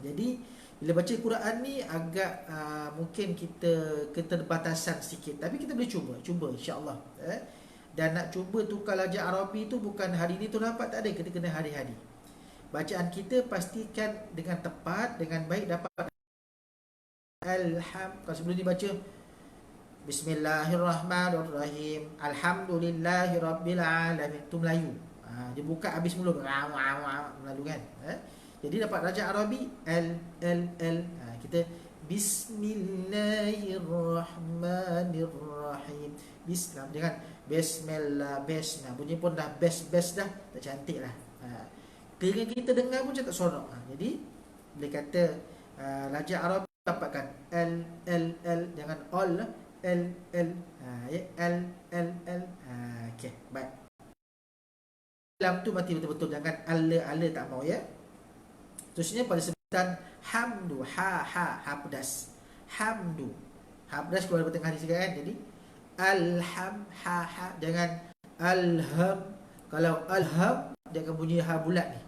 Jadi bila baca Quran ni agak mungkin kita keterbatasan sikit, tapi kita boleh cuba insya-Allah. Dan nak cuba tukar lajah Arabi tu bukan hari ni tu dapat, tak ada, kita kena hari-hari. Bacaan kita pastikan dengan tepat, dengan baik, dapat kalau sebelum dibaca Bismillahirrahmanirrahim, Alhamdulillahirabbil alamin, tu Melayu. Dia buka habis mulut Melayu kan. Jadi dapat raja Arabi L. Kita Bismillahirrahmanirrahim. Bismillah dengan Bismillah. Bunyi pun dah best dah, tak cantik lah. Telinga kita dengar pun macam tak sonok. Jadi bila kata raja Arabi, dapatkan L jangan all lah. L. Okey, baik. Lam tu mati betul-betul, jangan ala tak mau ya. Terusnya pada sebutan hamdu, ha pedas. Hamdu. Ha pedas keluar dari tengah ni sikit kan. Jadi alham, ha jangan alham. Kalau alham dia akan bunyi ha bulat ni.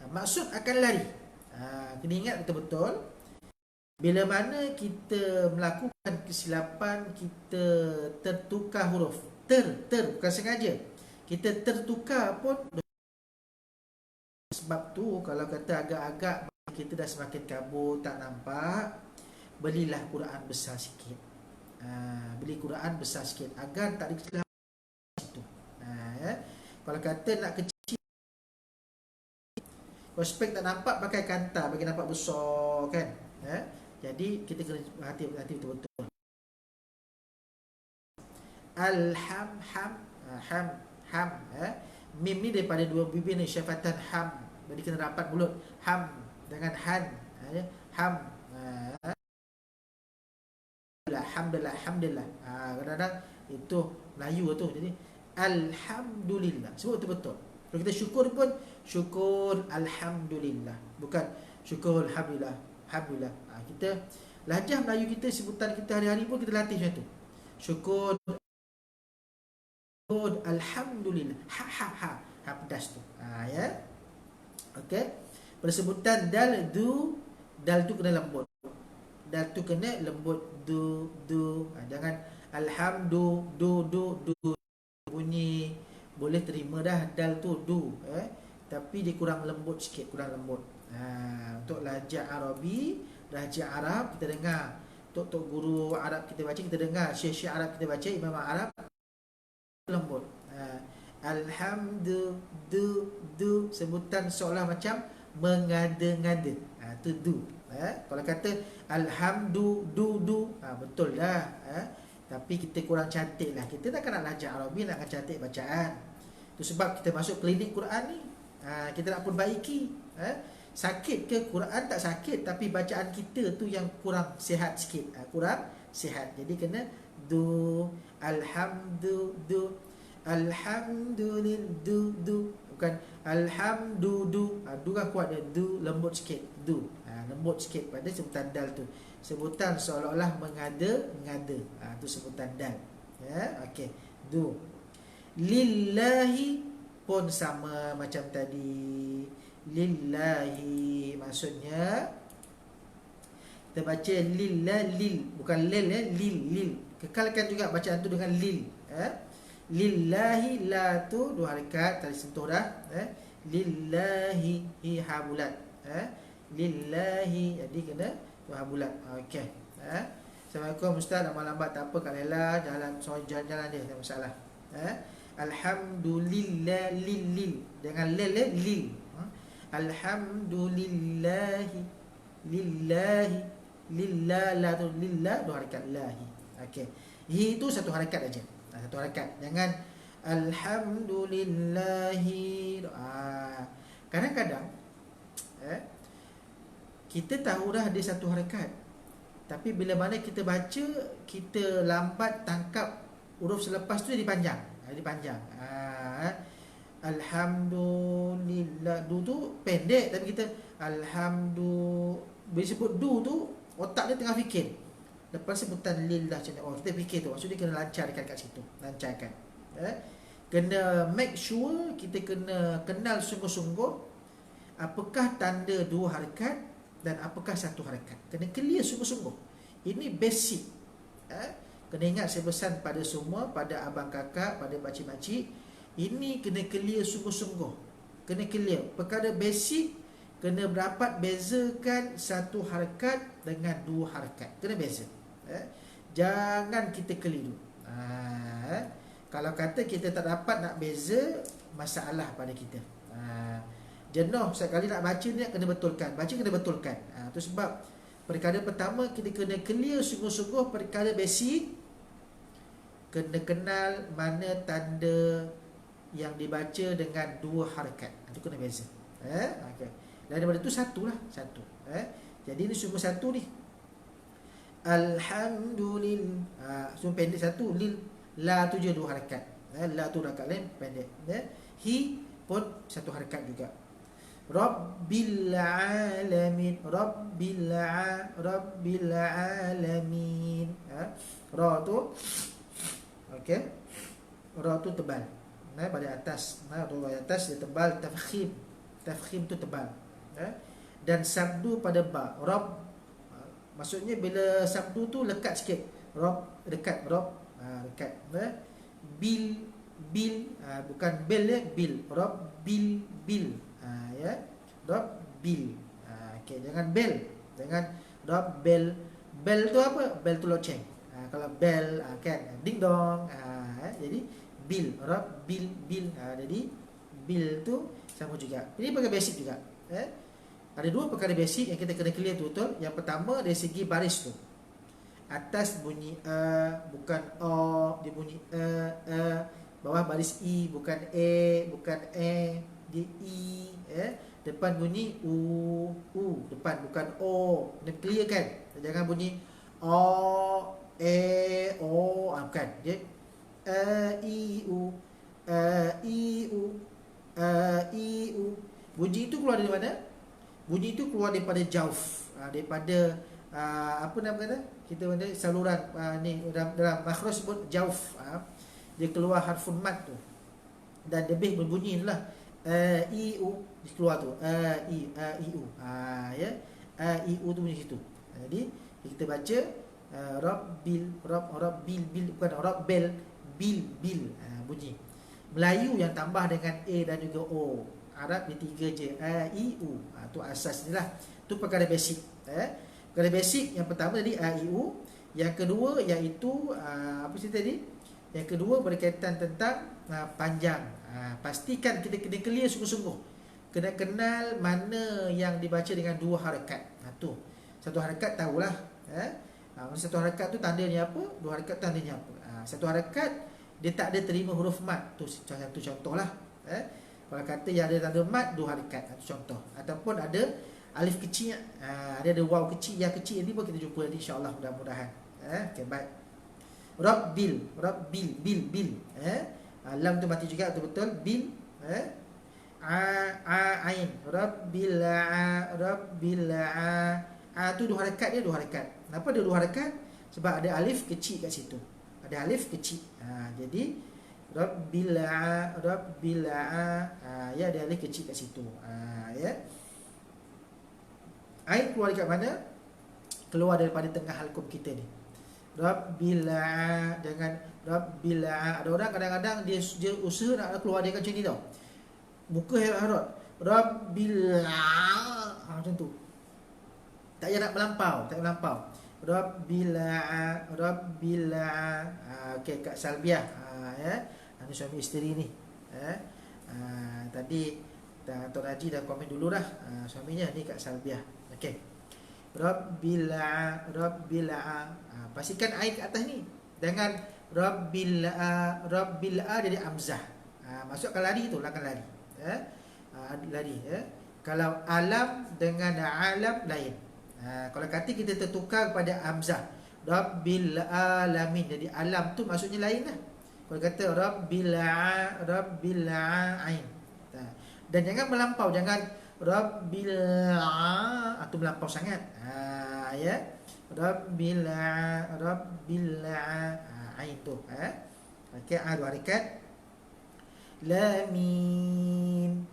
Maksud akan lari. Kena ingat betul-betul. Bila mana kita melakukan kesilapan, kita tertukar huruf. Bukan sengaja. Kita tertukar pun. Sebab tu kalau kata agak-agak kita dah semakin kabur, tak nampak, belilah Quran besar sikit. Beli Quran besar sikit agar tak ada kesilapan situ. Kalau kata nak kecil, prospek tak nampak, pakai kanta bagi nampak besar kan. Jadi kita kena hati-hati betul-betul. Alham, ham. Mim ni daripada dua bibir ni, syafatan ham. Jadi kena rapat mulut. Ham dengan han. Ham. Alhamdulillah. Kadang-kadang itu Melayu tu. Jadi Alhamdulillah. Sebut betul-betul. Kalau kita syukur pun syukur alhamdulillah, bukan syukur alhamdulillah. Alhamdulillah. Kita lahjah Melayu kita, sebutan kita hari-hari pun kita latih macam tu. Syukur alhamdulillah. Ha ha ha. Ha pedas tu. Ya. Okey. Persebutan dal du, dal tu kena lembut. Dal tu kena lembut, du. Jangan alhamdu du. Bunyi boleh terima dah dal tu du, tapi dia kurang lembut sikit, kurang lembut. Untuk lahjah Arabi, lahjah Arab kita dengar, tok guru Arab kita baca, kita dengar syekh-syekh Arab kita baca, imam Arab lembut. Alhamdu du, sebutan seolah macam mengada-ngada. Tu du. Kalau kata alhamdu du, betul dah. Tapi kita kurang cantik lah. Kita takkan nak lahjah Arabi, nak cantik bacaan. Itu sebab kita masuk klinik Quran ni, kita nak perbaiki. Sakit ke Quran? Tak sakit, tapi bacaan kita tu yang kurang sihat sikit. Kurang sihat. Jadi kena du, alhamdu du, alhamdulillah du. Bukan alhamdu du. Du kan kuat dia. Du lembut sikit. Du. Lembut sikit pada sebutan dal tu. Sebutan seolah-olah mengada-ngada. Tu sebutan dal. Okey. Du. Lillahi pun sama macam tadi. Lillahi maksudnya kita baca lillah, lil, bukan lil, lil. Kekalkan juga bacaan tu dengan lil. Lillahi, la tu dua harakat, tadi sentuh dah. Lillahi, hi ha bulat. Lillahi, jadi kena dua bulat. Okey. Assalamualaikum Ustaz, lambat-lambat tak apa Kak Lela, jalan-jalan dia, tak masalah. Alhamdulillah, lil. Dengan lil. Alhamdulillahi, lillahi, lillah, la tu lillah, dua harakat lahi. Okey. Hi itu satu harakat aja. Satu harakat. Jangan alhamdulillahi. Kadang-kadang kita tahu dah dia satu harakat, tapi bila mana kita baca, kita lambat tangkap huruf selepas tu jadi panjang. Alhamdulillah, du tu pendek, tapi kita bila sebut du tu, otak dia tengah fikir. Lepas sebutan lillah macam ni, kita fikir tu, maksud dia kena lancarkan kat situ. Lancarkan. Kena make sure, kita kena kenal sungguh-sungguh apakah tanda dua harakat dan apakah satu harakat. Kena clear sungguh-sungguh. Ini basic. Kena ingat saya pesan pada semua, pada abang kakak, pada pakcik-makcik, ini kena clear sungguh-sungguh. Kena clear. Perkara basic, kena dapat bezakan satu harakat dengan dua harakat. Kena beza. Jangan kita keliru. Kalau kata kita tak dapat nak beza, masalah pada kita. Jenuh sekali nak baca ni, kena betulkan. Baca kena betulkan. Itu sebab perkara pertama, kita kena clear sungguh-sungguh perkara basic. Kena kenal mana tanda yang dibaca dengan dua harakat. Itu kena beza. Okay. Dan daripada itu satu. Jadi ni sungguh satu ni. Alhamdulillah. Sungguh pendek satu. Lil, la tu je dua harakat. La tu harakat lain pendek. Hi pun satu harakat juga. Rabbil alamin. Rabbil alamin. Ra tu, okey. Ra tu tebal. Pada atas. Pada atas dia tebal, tafkhim. Tafkhim tu tebal. Dan sabdu pada ba. Rabb, maksudnya bila sabdu tu lekat sikit. Rabb dekat, Rabb dekat. Bil, bukan bel ya, bil. Rabb bil. Ya. Rabb bil. Okey, jangan bel. Jangan Rabb bel. Bel tu apa? Bel tu loceng. Kalau bel kan ding dong. Jadi bil, Rabb bil. Jadi bil tu sama juga. Ini perkara basic juga. Ada dua perkara basic yang kita kena clear tu betul. Yang pertama dari segi baris tu. Atas bunyi bukan o, dia bunyi bawah baris i, bukan e, bukan e, dia i, depan bunyi u, depan bukan o. Kena clear kan? Jangan bunyi o, e, o, bukan. Dia i, u. I u, I u. Bunyi itu keluar dari mana? Bunyi itu keluar daripada jauf, daripada apa nama kata? Kita mana saluran ni dalam makhraj sebut jauf. Dia keluar harfun mad tu. Dan lebih berbunyi itulah I u keluar tu. I u. Ya. I u tu bunyi situ. Jadi kita baca rabbil bil bukan rabbel bil bunyi. Melayu yang tambah dengan a dan juga o. Arab dia 3 je. I u. Tu asas ni lah. Tu perkara basic. Perkara basic yang pertama tadi I u. Yang kedua iaitu apa sih tadi? Yang kedua berkaitan tentang panjang. Pastikan kita kena clear sungguh-sungguh. Kena kenal mana yang dibaca dengan 2 harakat. Tu. Satu harakat tahulah. Satu harakat tu tandanya apa? 2 harakat tandanya apa? Satu harakat dia tak ada terima huruf mad. Tu satu contohlah. Kalau kata yang ada tanda mad 2 harakat. Itu contoh. Ataupun ada alif kecil, ada waw kecil, ya kecil. Ini pun kita jumpa nanti insya-Allah, mudah-mudahan. Okey, baik. Rabbil bil. Lam tu mati juga betul. Bil. Ain. Rabbil tu 2 harakat dia 2 harakat. Kenapa dia 2 harakat? Sebab ada alif kecil kat situ. Ada alif kecil. Jadi Rabbil ya ada alif kecil kat situ. Ya. Ain keluar dekat mana? Keluar daripada tengah halkum kita ni. Rabbil dengan Rabbil. Ada orang kadang-kadang dia usaha nak keluar dia macam ni tau. Muka harot. Rabbil macam tu. Tak payah nak melampau. Rabbil okey, Kak Salbiah. Ya. Ini suami isteri ni. Tadi Tuan Haji dah komen dulu dah. Suaminya ni Kak Salbiah. Okey. Rabbil pastikan air kat atas ni. Jangan Rabbil jadi amzah. Masuk kalau lari tu akan lari. Lari. Kalau alam dengan alam lain. Kalau kata kita tertukar kepada amzah, Rabbil alamin, jadi alam tu maksudnya lain lah. Kalau kata Rabbil ain. Dan jangan melampau, jangan Rabbil tu melampau sangat. Ya. Rabbil ain tu. Okey, 2 harakat. Lamin.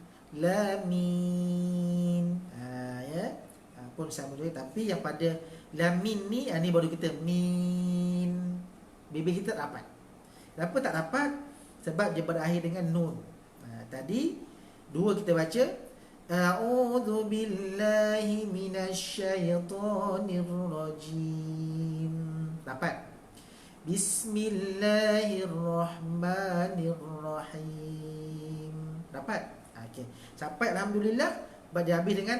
Ya. Pun sama juga, tapi yang pada lamin ni baru kita min. Bibir kita tak rapat. Kenapa tak rapat? Sebab dia berakhir dengan nun. Tadi 2 kita baca a'udzu billahi minasyaitonir rajim. Rapat. Bismillahirrahmanirrahim. Rapat. Okey. Sampai alhamdulillah dia habis dengan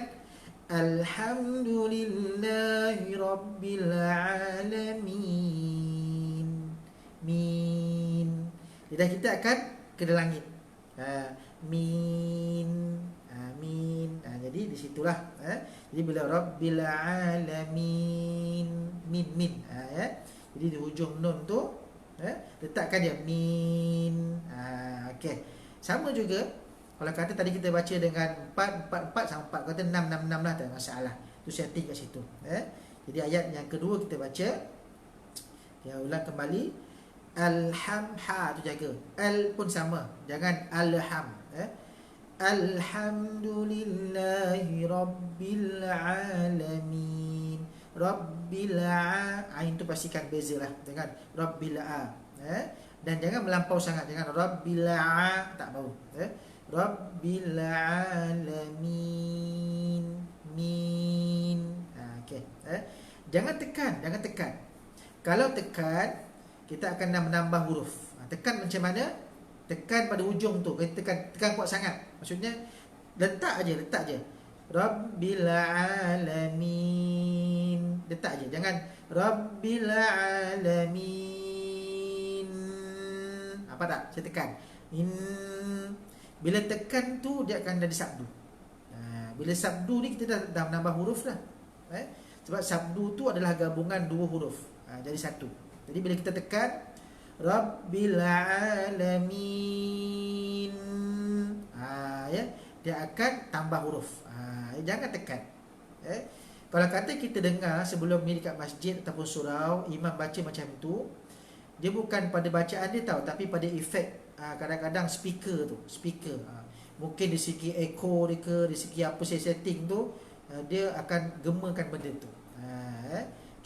alhamdulillahi rabbil alamin. Min. Lidah kita akan ke langit. Min. Jadi di situlah. Jadi bila rabbil alamin, min. Jadi di hujung nun tu letakkan dia min. Okey. Sama juga kalau kata tadi kita baca dengan 4 sama 4, kata 6 lah, tak ada masalah. Tu setting kat situ. Jadi ayat yang kedua kita baca. Ya, ulang kembali. Alhamha tu jaga. Al pun sama. Jangan alham. Alhamdulillahi rabbil alamin. Rabbil ain tu pastikan bezalah dengan rabbil dan jangan melampau sangat, jangan rabbil tak bau. Rabbil alamin. Min. Okey. Jangan tekan. Kalau tekan, kita akan menambah huruf. Tekan macam mana? Tekan pada hujung tu. Kita tekan kuat sangat. Maksudnya letak je. Rabbil alamin. Letak je. Jangan Rabbil alamin. Apa tak? Saya tekan. Bila tekan tu dia akan jadi sabdu. Bila sabdu ni kita dah menambah huruf dah. Sebab sabdu tu adalah gabungan 2 huruf. Jadi satu. Jadi bila kita tekan Rabbil alamin. Ya, dia akan tambah huruf. Jangan tekan. Kalau kata kita dengar sebelum ni dekat masjid ataupun surau, imam baca macam tu, dia bukan pada bacaan dia tahu, tapi pada efek kadang-kadang speaker tu, speaker. Mungkin dari segi echo dia ke, dari segi apa setting tu, dia akan gemakan benda tu.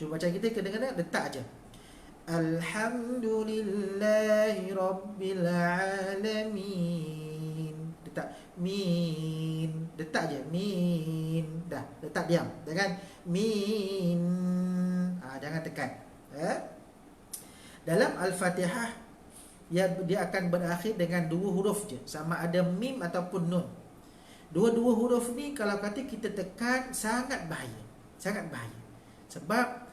Cuma macam kita kadang-kadang letak aja. Alhamdulillahi Rabbil Alamin. Letak min. Letak je min. Dah, letak diam. Jangan min. Jangan tekan. Dalam Al-Fatihah, dia akan berakhir dengan dua huruf je, sama ada mim ataupun nun. Dua-dua huruf ni kalau kata kita tekan sangat bahaya. Sangat bahaya. Sebab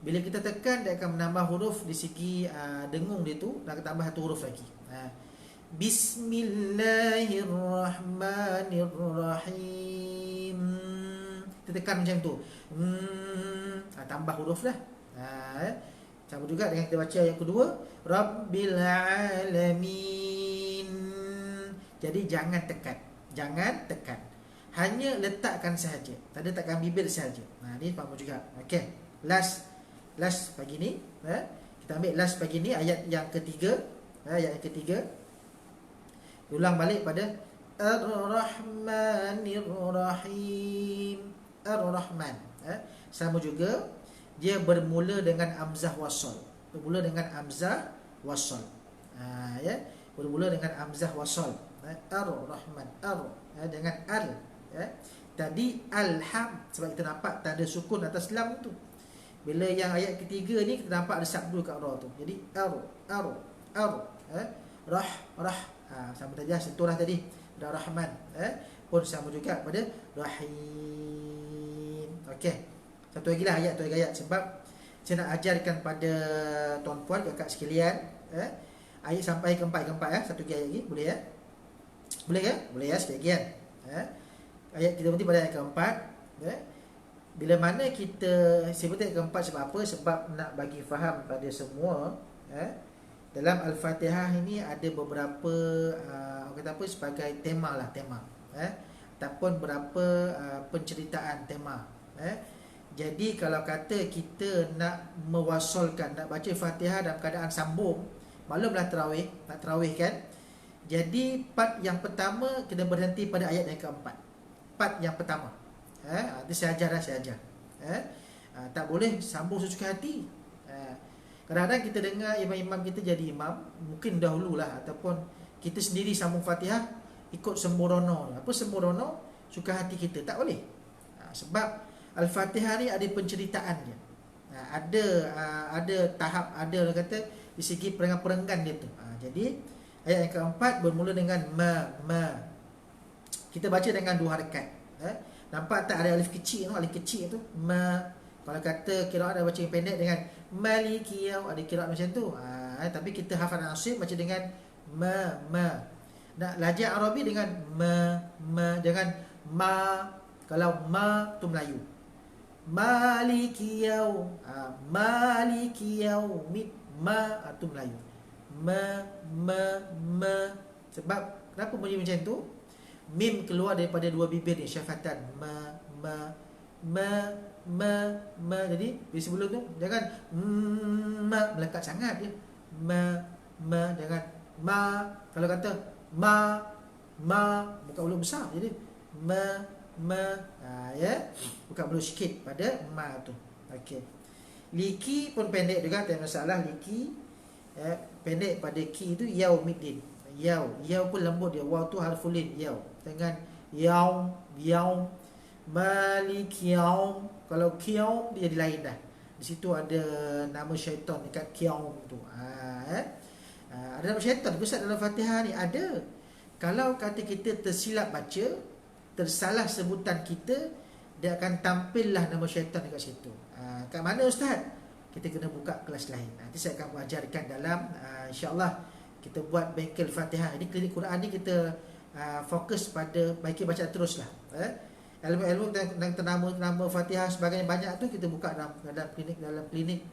bila kita tekan, dia akan menambah huruf di segi dengung dia tu, dan tambah satu huruf lagi. Bismillahirrahmanirrahim. Kita tekan macam tu. Tambah huruf lah. Sama juga dengan kita baca yang kedua, Rabbil alamin. Jadi jangan tekan. Jangan tekan. Hanya letakkan sahaja. Tak ada tekan bibir sahaja. Ni faham juga. Okey. Last pagi ni, kita ambil last pagi ni ayat yang ketiga. Ayat yang ketiga, ulang balik pada Ar-Rahmanir-Rahim. Ar-Rahman. Sama juga, dia bermula dengan hamzah wasal. Bermula dengan hamzah wasal. Bermula dengan hamzah wasal. Ar-Rahman. Dengan al. Tadi alham, sebab kita nampak tanda sukun atas lam tu. Bila yang ayat ketiga ni, kita nampak ada sabdu kat ra tu. Jadi rah. Sama saja sentuhlah tadi pada Rahman. Pun sama juga pada Rahim. Okey. Satu lagi lah ayat, sebab saya nak ajarkan pada tuan-puan, kakak sekalian, ayat sampai keempat. Satu lagi ayat lagi, boleh ya? Boleh ya? Boleh ya, sikit lagi kan? Ayat kita berhenti pada ayat keempat. Bila mana kita sebut ayat keempat sebab apa? Sebab nak bagi faham pada semua, dalam Al-Fatihah ini ada beberapa kata apa, sebagai tema lah, ataupun berapa penceritaan tema. Jadi kalau kata kita nak mewasalkan, nak baca Fatihah dalam keadaan sambung, maklumlah tarawih, nak tarawih kan. Jadi part yang pertama kita berhenti pada ayat yang keempat. Part yang pertama. Itu saya ajar. Tak boleh sambung sesuka hati. Kadang-kadang kita dengar imam-imam kita jadi imam, mungkin dahululah, ataupun kita sendiri sambung Fatihah ikut sembrono. Apa sembrono? Suka hati kita. Tak boleh. Sebab Al-Fatihah ni ada penceritaan dia. Ada tahap, ada orang kata di segi perenggan-perenggan dia tu. Jadi ayat yang keempat bermula dengan ma. Kita baca dengan dua harakat. Nampak tak ada alif kecil tu? Alif kecil tu ma. Kalau kata kiraat ada baca yang pendek dengan Malikiyau, ada kiraat macam tu. Tapi kita hafal nasib baca dengan ma. Nak lajar Arabi dengan ma. Dengan ma. Kalau ma tu Melayu. Malikiyau. Malikiyau mit ma tu Melayu. Ma. Sebab kenapa bunyi macam tu? Mim keluar daripada dua bibir ni, syafatan. Ma. Jadi di sebelum tu jangan melekat sangat je. Ma jangan ma. Kalau kata ma buka mulut besar, jadi ma. Buka mulut sikit pada ma tu. Okey. Liki pun pendek juga, tak ada masalah. Liki pendek pada ki tu yaumiddin. Yau pun lembut dia. Waw tu harful lin, yau. Dengan yaum Malik yaum. Kalau kiaum dia jadi lain dah. Di situ ada nama syaitan dekat kiaum tu. Ada nama syaitan besar dalam Fatihah ni, ada. Kalau kata kita tersilap baca, tersalah sebutan kita, dia akan tampillah nama syaitan dekat situ. Kat mana ustaz? Kita kena buka kelas lain. Nanti saya akan mengajarkan dalam insya-Allah kita buat bengkel Fatihah. Ini klinik Quran ni kita fokus pada baiki bacaan teruslah. ilmu-ilmu tentang nama Fatihah sebagainya banyak tu kita buka dalam klinik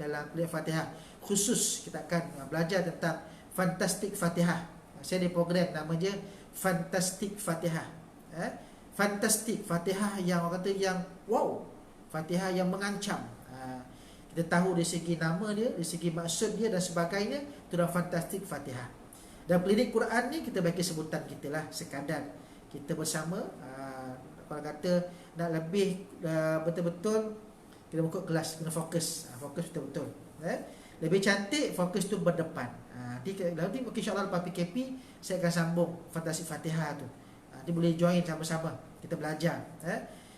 Fatihah khusus. Kita akan belajar tentang Fantastik Fatihah. Saya ada program nama dia Fantastik Fatihah. Fantastik Fatihah yang orang kata yang wow, Fatihah yang mengancam. Kita tahu dari segi nama dia, dari segi maksud dia dan sebagainya, itu dah Fantastik Fatihah. Dan klinik Quran ni kita bagi sebutan kita lah, sekadar kita bersama. Kalau kata nak lebih betul-betul, kita buka kelas, kena fokus, fokus betul-betul. Lebih cantik, fokus tu berdepan. Nanti insyaAllah lepas PKP saya akan sambung Fantastik Fatihah tu. Nanti boleh join sama-sama, kita belajar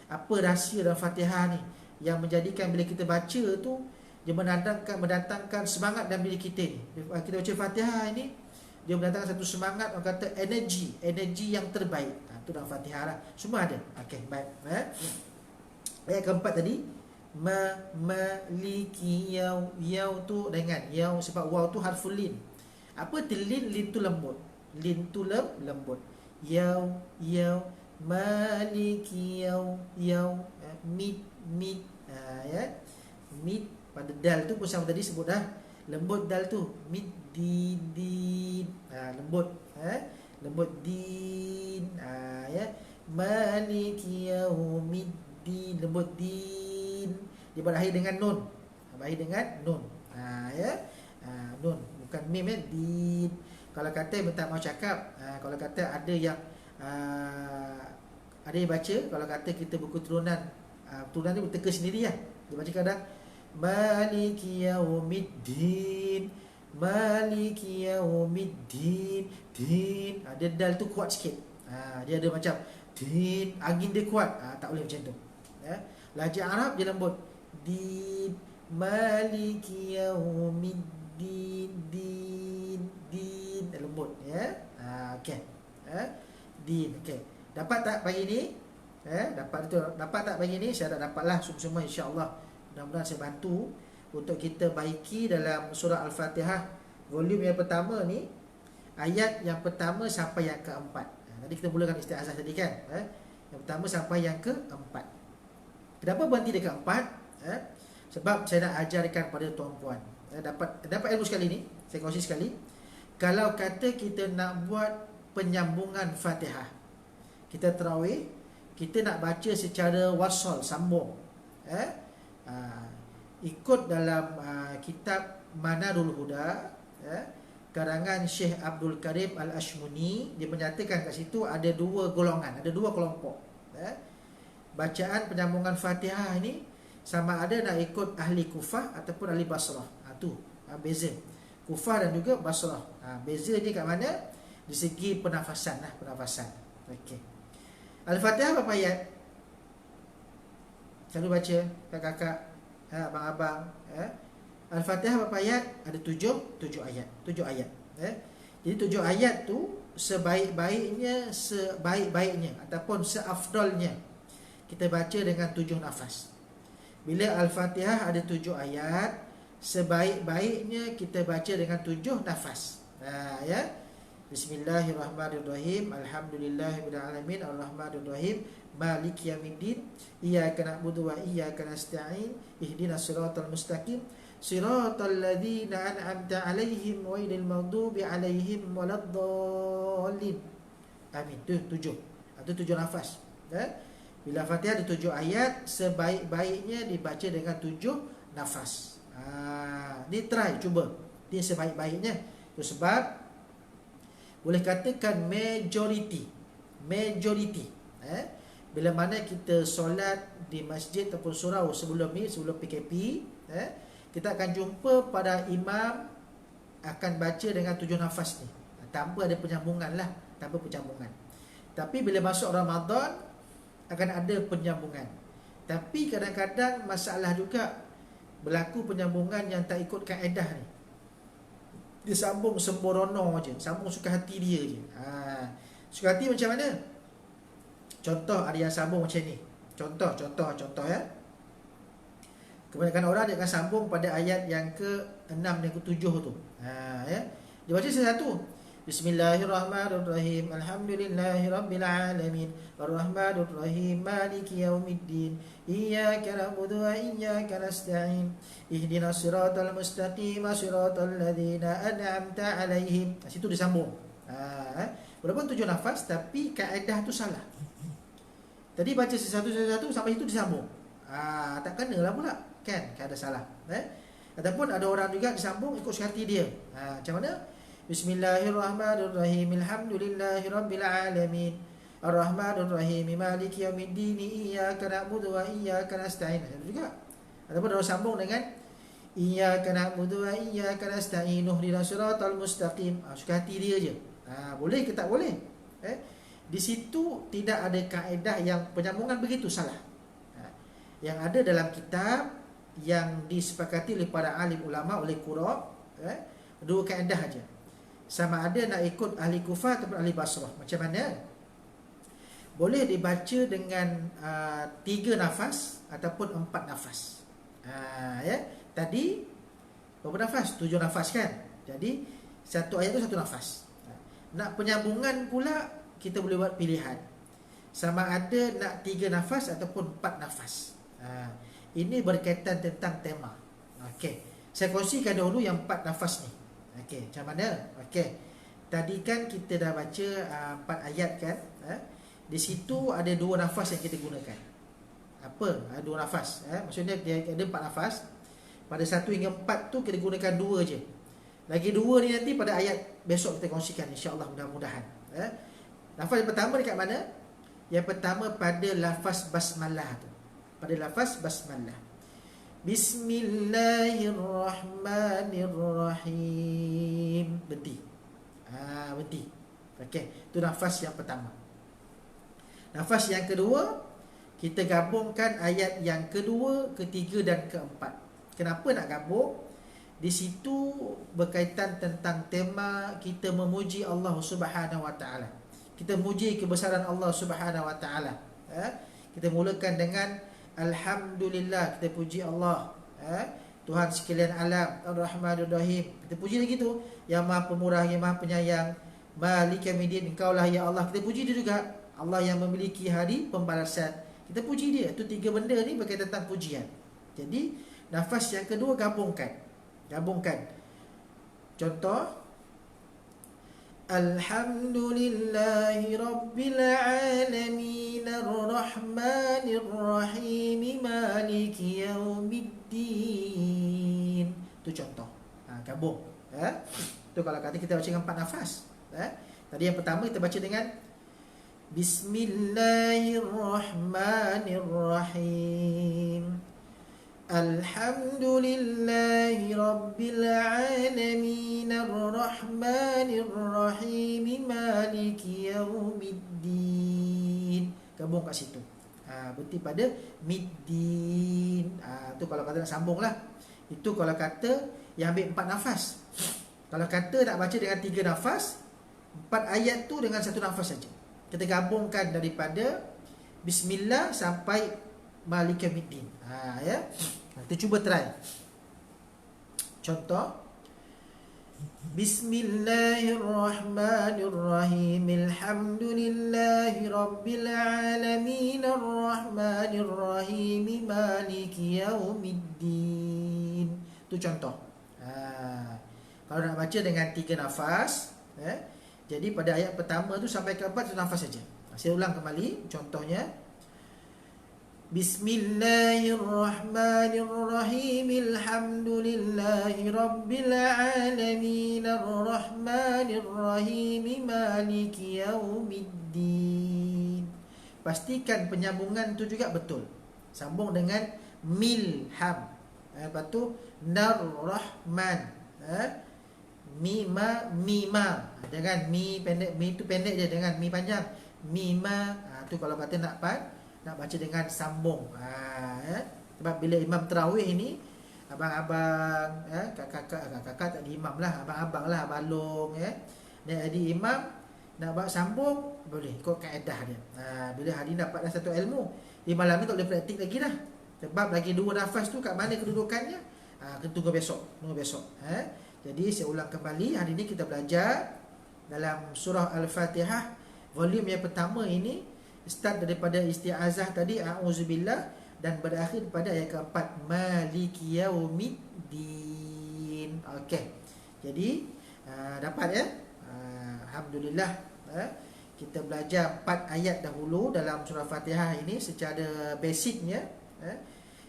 apa rahsia dalam Fatihah ni yang menjadikan bila kita baca tu dia mendatangkan semangat dalam diri kita ni. Kita baca Fatihah ini, dia mendatangkan satu semangat, orang kata energi yang terbaik. Itu dalam Fatihah lah. Semua ada. Okey, baik. Ayat keempat tadi, maliki yaw tu dengan yaw sebab waw tu harful lin. Apa tu lin? Lin tu lembut. Lin tu lembut. Yaw maliki yaw mit ya. Mit pada dal tu pun sama tadi sebut dah. Lembut dal tu. Mit din. Lembut lembut din. Ya. Maliki yaumiddin, lembut din. Dia berakhir dengan nun. Berakhir dengan nun. Ya. Nun, bukan mim ya, din. Kalau kata minta mau cakap, kalau kata ada yang baca, kalau kata kita buku turunan, turunan ni berteka sendiri lah. Dia baca kadang Maliki yaumiddin, Maliki yaumiddin, din. Dia dal tu kuat sikit. Dia ada macam din, angin dia kuat. Tak boleh macam tu. Lajak Arab dia lembut. Din, Maliki yaumiddin, din, lembut ya. Okey. Din. Okey. Dapat tak pagi ni? Dapat tak pagi ni? Saya dah dapatlah semua insya-Allah. Mudah-mudahan saya bantu untuk kita baiki dalam surah Al-Fatihah volume yang pertama ni, ayat yang pertama sampai yang keempat. Tadi kita mulakan isti'azah tadi kan. Yang pertama sampai yang keempat. Kenapa berhenti di keempat? Sebab saya nak ajarkan pada tuan-puan. Dapat ilmu sekali ni, saya kongsi sekali. Kalau kata kita nak buat penyambungan Fatihah, kita tarawih, kita nak baca secara wasal, sambung. Ikut dalam kitab Manarul Huda, karangan Syekh Abdul Karim Al-Ashmuni, dia menyatakan kat situ ada dua golongan, ada dua kelompok. Bacaan penyambungan Fatihah ini sama ada nak ikut ahli Kufah ataupun ahli Basrah. Tu beza. Kufah dan juga Basrah. Beza ni kat mana? Di segi pernafasan lah, pernafasan. Okey. Al-Fatihah berapa ayat? Selalu baca kakak-kakak, abang-abang. Al-Fatihah berapa ayat? Ada 7 ayat. 7 ayat. Jadi 7 ayat tu sebaik-baiknya ataupun seafdalnya kita baca dengan 7 nafas. Bila Al-Fatihah ada 7 ayat, sebaik-baiknya kita baca dengan 7 nafas. Ya. Bismillahirrahmanirrahim. Alhamdulillahirabbil alamin, arrahmanirrahim, maliki yaumiddin, iyyaka na'budu wa iyyaka nasta'in, ihdinas siratal mustaqim, siratal ladzina an'amta 'alaihim ghairil maghdubi 'alaihim waladdallin. Amin. Tu 7. Itu 7 nafas. Bila Fatihah ada 7 ayat, sebaik-baiknya dibaca dengan 7 nafas. Ni try, cuba. Dia sebaik-baiknya. Itu sebab boleh katakan majority. Bila mana kita solat di masjid ataupun surau sebelum PKP, kita akan jumpa pada imam akan baca dengan 7 nafas ni, tanpa ada penyambungan lah, tanpa penyambungan. Tapi bila masuk Ramadan akan ada penyambungan. Tapi kadang-kadang masalah juga berlaku penyambungan yang tak ikut kaedah ni. Dia sambung sembrono je, sambung suka hati dia je. Suka hati macam mana? Contoh ada yang sambung macam ni. Contoh ya. Kebanyakan orang dia akan sambung pada ayat yang ke-6 dan ke-7 tu. Ya. Dia baca satu. Bismillahirrahmanirrahim. Alhamdulillahirabbil alamin. Arrahmanirrahim. Maliki yaumiddin. Iyyaka na'budu wa iyyaka nasta'in. Ihdinas siratal mustaqim, siratal ladzina an'amta 'alaihim. Situ disambung. Walaupun 7 nafas tapi kaedah tu salah. Tadi baca satu-satu sampai itu disambung. Tak kenalah pula kan, ada salah. Ataupun ada orang juga disambung ikut hati dia. Macam mana? Bismillahirrahmanirrahim. Alhamdulillahirabbil alamin. Arrahmanirrahim. Maliki yaumiddin. Iyyaka na'budu wa iyyaka nasta'in. Itu juga. Ataupun orang sambung dengan Iyyaka na'budu wa iyyaka nasta'in. Ihdinas siratal mustaqim. Suka hati dia je. Boleh ke tak boleh? Di situ tidak ada kaedah yang penyambungan begitu salah. Yang ada dalam kitab yang disepakati oleh para alim ulama, oleh qurra, dua kaedah aja. Sama ada nak ikut ahli Kufah ataupun ahli Basrah. Macam mana? Boleh dibaca dengan 3 nafas ataupun 4 nafas. Tadi berapa nafas? 7 nafas kan? Jadi satu ayat tu 1 nafas. Nak penyambungan pula kita boleh buat pilihan. Sama ada nak 3 nafas ataupun 4 nafas. Ini berkaitan tentang tema. Okey. Saya kongsikan dahulu yang 4 nafas ni. Okey, macam mana? Okey. Tadi kan kita dah baca 4 ayat kan? Di situ ada 2 nafas yang kita gunakan. Apa? 2 nafas. Maksudnya dia ada 4 nafas. Pada 1 hingga 4 tu kita gunakan 2 je. Lagi 2 ni nanti pada ayat besok kita kongsikan, insya-Allah, mudah-mudahan. Nafas yang pertama dekat mana? Yang pertama pada lafaz basmalah tu. Pada lafaz basmalah. Bismillahirrahmanirrahim. Berhenti. Berhenti. Okey, itu nafas yang pertama. Nafas yang kedua, kita gabungkan ayat yang kedua, ketiga dan keempat. Kenapa nak gabung? Di situ berkaitan tentang tema kita memuji Allah Subhanahu Wa Taala. Kita memuji kebesaran Allah Subhanahu Wa Taala. Kita mulakan dengan Alhamdulillah, kita puji Allah, Tuhan sekalian alam, Ar-Rahmanir Rahim. Kita puji lagi tu, Yang Maha Pemurah, Yang Maha Penyayang, Malik Yaumiddin. Engkaulah ya Allah. Kita puji dia juga, Allah yang memiliki hari pembalasan. Kita puji dia. Itu 3 benda ni berkaitan tentang pujian. Jadi nafas yang kedua gabungkan. Contoh, Alhamdulillahi Rabbil Alamin, Ar-Rahmanir Rahim, Maliki Yaumiddin. Itu contoh. Gabung. Itu kalau kata kita baca dengan 4 nafas. Tadi yang pertama kita baca dengan Bismillahirrahmanirrahim. Alhamdulillahi Rabbil Alamin, Ar-Rahmanir Rahim, Maliki Yaumiddin. Gabung kat situ. Berarti pada middin. Tu kalau kata nak sambung lah. Itu kalau kata yang ambil 4 nafas. Kalau kata nak baca dengan 3 nafas, 4 ayat tu dengan 1 nafas saja. Kita gabungkan daripada Bismillah sampai Maliki Yaumiddin. Kita cuba try. Contoh, Bismillahirrahmanirrahim. Alhamdulillahi Rabbil Alamin, Ar-Rahmanir Rahim, Maliki Yaumiddin. Itu contoh. Kalau nak baca dengan 3 nafas, jadi pada ayat pertama tu sampai ke 4 1 nafas saja. Saya ulang kembali contohnya. Bismillahirrahmanirrahim. Alhamdulillahi Rabbil Alamin, Ar-Rahmanir Rahim, Maliki Yaumiddin. Pastikan penyambungan tu juga betul. Sambung dengan milham. Lepas tu Nar-Rahman. Mima. Jangan mi pendek, mi tu pendek je, dengan mi panjang. Mima. Tu kalau kata nak baca dengan sambung. Sebab bila imam tarawih ni, abang-abang, kakak tak ada imam lah, abang-abang lah, abang long, dan adik imam nak buat sambung, boleh ikut kaedah dia. Bila hari ni dapat dah satu ilmu, di malam ni tak boleh praktik lagi dah. Sebab lagi 2 nafas tu kat mana kedudukannya, tunggu besok. Jadi saya ulang kembali, hari ni kita belajar dalam surah Al-Fatihah volume yang pertama ini, start daripada isti'azah tadi, a'udzubillah, dan berakhir pada ayat keempat, maliki yaumiddin. Okey. Jadi dapat ya. Alhamdulillah, kita belajar 4 ayat dahulu dalam surah Fatihah ini secara basicnya.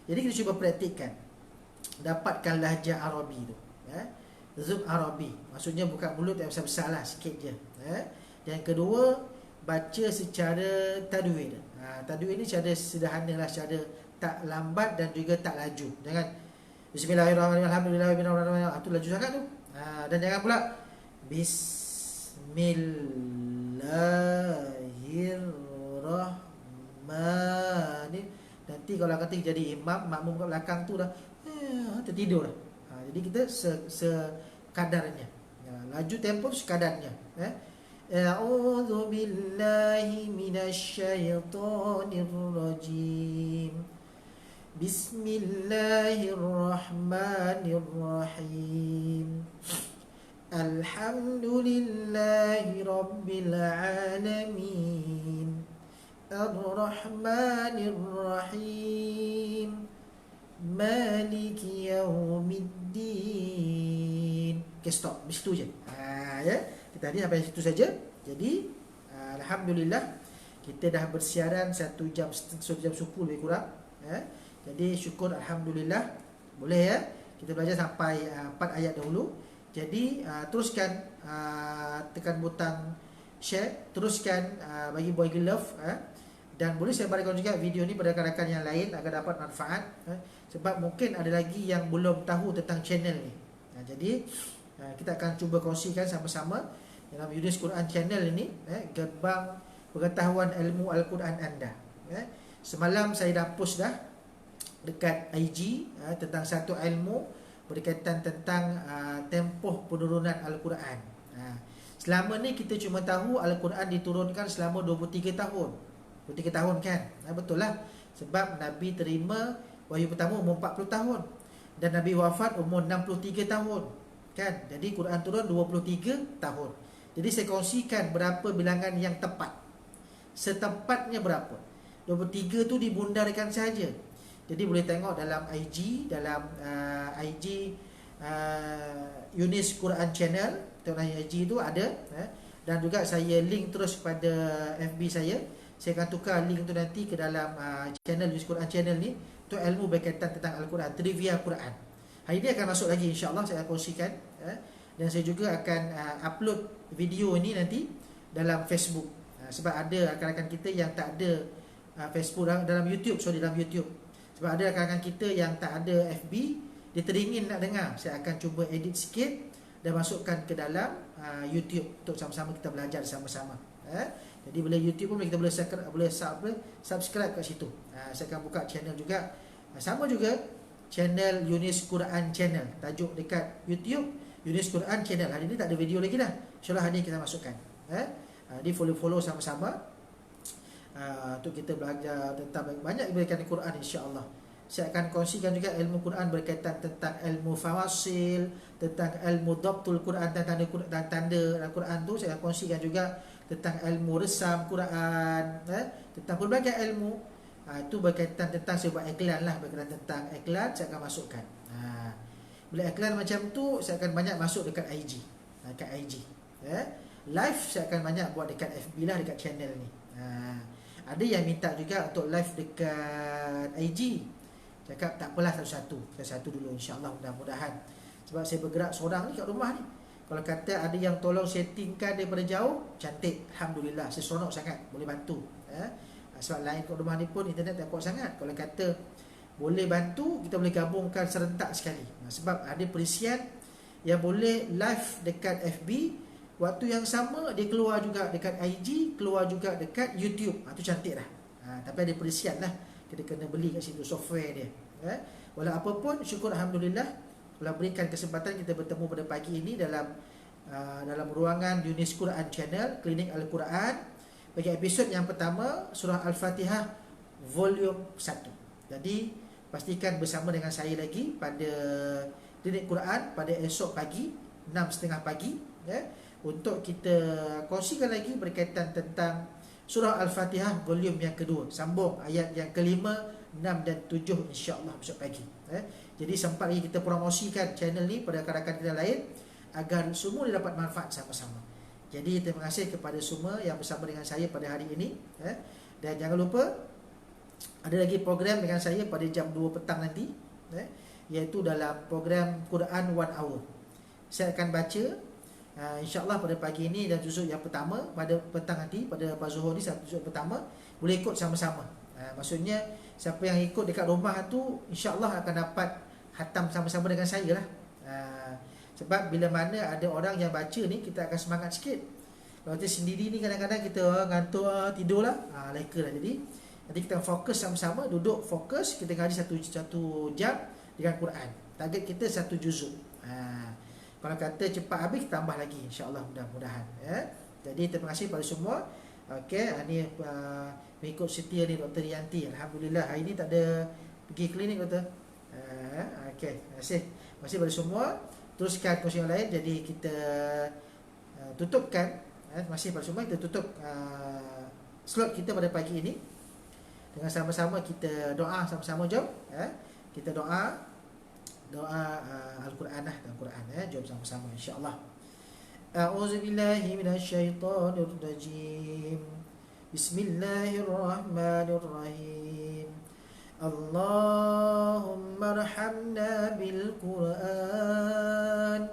Jadi kita cuba praktikkan, dapatkan lahjah Arabi tu, zub Arabi, maksudnya buka mulut yang besar-besar lah, sikit je. Yang kedua, baca secara tajwid. Tajwid ni cara sederhana lah, cara tak lambat dan juga tak laju. Jangan Bismillahirrahmanirrahim, Alhamdulillahirrahmanirrahim, itu laju sangat tu. Dan jangan pula Bismillahirrahmanirrahim. Nanti kalau kata jadi imam, makmum kat belakang tu dah tertidur dah. Jadi kita sekadarnya. Laju tempo sekadarnya. A'udzu billahi minasyaitonir rajim. Bismillahirrahmanirrahim. Alhamdulillahi rabbil alamin. Ar-Rahmanir-Rahim. Maliki yaumiddin. Okay, stop. Di situ je. Ya. Kita tadi sampai situ saja. Jadi alhamdulillah kita dah bersiaran 1 jam 10 lebih kurang. Jadi syukur alhamdulillah. Boleh ya. Kita belajar sampai 4 ayat dahulu. Jadi teruskan tekan butang share, teruskan bagi boy love, dan boleh sebarkan juga video ni pada rakan-rakan yang lain agar dapat manfaat, sebab mungkin ada lagi yang belum tahu tentang channel ni. Jadi kita akan cuba kongsikan sama-sama dalam Yunus Quran channel ini, gerbang pengetahuan ilmu Al-Quran anda. Semalam saya dah post dah dekat IG tentang satu ilmu berkaitan tentang tempoh penurunan Al-Quran. Selama ni kita cuma tahu Al-Quran diturunkan selama 23 tahun. 23 tahun kan? Betul lah. Sebab Nabi terima wahyu pertama umur 40 tahun. Dan Nabi wafat umur 63 tahun. Kan? Jadi Quran turun 23 tahun. Jadi saya kongsikan berapa bilangan yang tepat. Setepatnya berapa? 23 tu dibundarkan saja. Jadi boleh tengok dalam IG, dalam IG Yunus Quran Channel. Tengok IG tu ada. Dan juga saya link terus kepada FB saya. Saya akan tukar link tu nanti ke dalam channel Yunus Quran Channel ni, untuk ilmu berkaitan tentang Al-Quran, trivia Quran. Hari ni akan masuk lagi, insyaAllah saya akan kongsikan. Dan saya juga akan upload video ini nanti dalam Facebook. Sebab ada rakan-rakan kita yang tak ada Facebook dalam YouTube. Dalam YouTube. Sebab ada rakan-rakan kita yang tak ada FB, dia teringin nak dengar. Saya akan cuba edit sikit dan masukkan ke dalam YouTube untuk sama-sama kita belajar sama-sama. Jadi boleh YouTube pun kita boleh subscribe kat situ. Saya akan buka channel juga. Sama juga channel Yunus Quran Channel. Tajuk dekat YouTube Yunus Quran Channel. Hari ni tak ada video lagi dah. InsyaAllah hari ni kita masukkan. Di follow sama-sama. Untuk kita belajar tentang banyak kebaikan Quran, insya-Allah. Saya akan kongsikan juga ilmu Quran berkaitan tentang ilmu fawasil, tentang ilmu dhabtul Quran dan tanda Al-Quran tu. Saya akan kongsikan juga tentang ilmu resam Quran, tentang pelbagai ilmu. Itu berkaitan tentang sebuah iklan lah, berkaitan tentang iklan saya akan masukkan. Bila iklan macam tu saya akan banyak masuk dekat IG. Dekat IG. Live saya akan banyak buat dekat FB lah, dekat channel ni. Ada yang minta juga untuk live dekat IG. Cakap tak apalah satu-satu dulu, insya-Allah, mudah-mudahan. Sebab saya bergerak seorang ni kat rumah ni. Kalau kata ada yang tolong settingkan daripada jauh, cantik, alhamdulillah, saya seronok sangat, boleh bantu. Sebab lain kat rumah ni pun internet tak kuat sangat. Kalau kata boleh bantu, kita boleh gabungkan serentak sekali. Sebab ada perisian yang boleh live dekat FB, waktu yang sama dia keluar juga dekat IG, keluar juga dekat YouTube. Itu cantik lah. Tapi ada perisian lah, kita kena beli kat situ software dia. Walau apa pun, syukur alhamdulillah telah berikan kesempatan kita bertemu pada pagi ini dalam ruangan Yunus Quran Channel, Klinik Al-Quran, bagi episod yang pertama surah Al-Fatihah volume 1. Jadi pastikan bersama dengan saya lagi pada Klinik Quran pada esok pagi 6.30 pagi, untuk kita kongsikan lagi berkaitan tentang surah Al-Fatihah volume yang kedua, sambung ayat yang kelima, 6 dan 7 insya-Allah besok pagi. Jadi sempat lagi kita promosikan channel ni pada rakan-rakan kita lain agar semua dapat manfaat sama-sama. Jadi terima kasih kepada semua yang bersama dengan saya pada hari ini. Dan jangan lupa ada lagi program dengan saya pada jam 2 petang nanti, iaitu dalam program Quran 1 hour. Saya akan baca insya-Allah pada pagi ini dan juzuk yang pertama pada petang nanti, pada Zuhur ni juzuk pertama, boleh ikut sama-sama. Maksudnya siapa yang ikut dekat rumah tu insya-Allah akan dapat khatam sama-sama dengan saya lah. Sebab bila mana ada orang yang baca ni, kita akan semangat sikit. Kalau kita sendiri ni kadang-kadang kita ngantuk, tidur lah, leka lah. Jadi nanti kita fokus sama-sama, duduk fokus, kita ngaji satu jam dengan Quran. Target kita 1 juzuk. Kalau kata cepat habis, tambah lagi insya-Allah, mudah-mudahan. Jadi terima kasih pada semua. Okey, ini mengikut setia ni Dr. Rianti. Alhamdulillah hari ni tak ada pergi klinik, doktor. Okey, terima kasih. Terima kasih pada semua. Teruskan kongsi yang lain. Jadi kita tutupkan. Terima kasih pada semua. Kita tutup slot kita pada pagi ini dengan sama-sama kita doa sama-sama. Jom kita doa Al-Quran lah, Al-Quran. Jom sama-sama insya-Allah. A'udzubillahi minasyaitonir rajim. Bismillahirrahmanirrahim. Allahumma arhamna bil Qur'an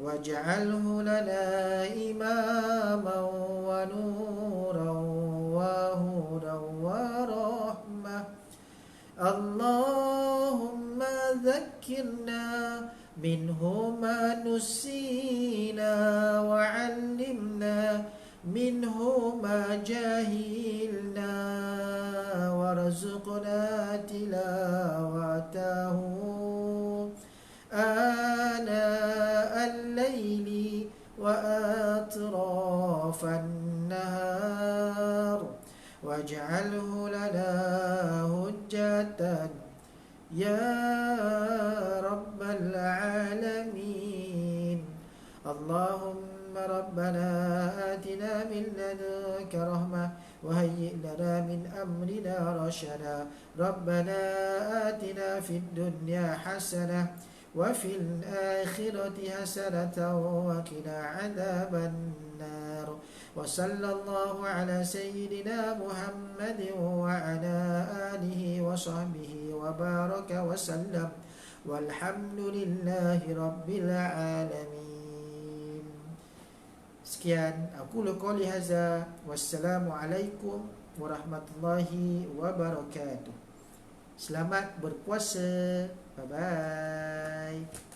waj'alhu lana imaman wa nuran wa hudan wa rahmah. Allahumma dhakkirna minhu ma nusina wa 'allimna minhu ma jahilna warzuqna tilawatahu ana al-laili wa atrafan nahar waj'alhu lana hujjatan ya rabbal alamin. Allahumma rabbana atina min ladunka rahmah wa hayyi' lana min amrina rashada. Rabbana atina fid dunya hasanah wa fil akhirati hasanatan wa qina adzaban nar. Wa sallallahu ala sayyidina Muhammadin wa ala alihi wa sahbihi wa baraka wa sallam. Walhamdulillahi rabbil alamin. Sekian aku qouli hadza, wassalamualaikum warahmatullahi wabarakatuh. Selamat berpuasa. Bye bye.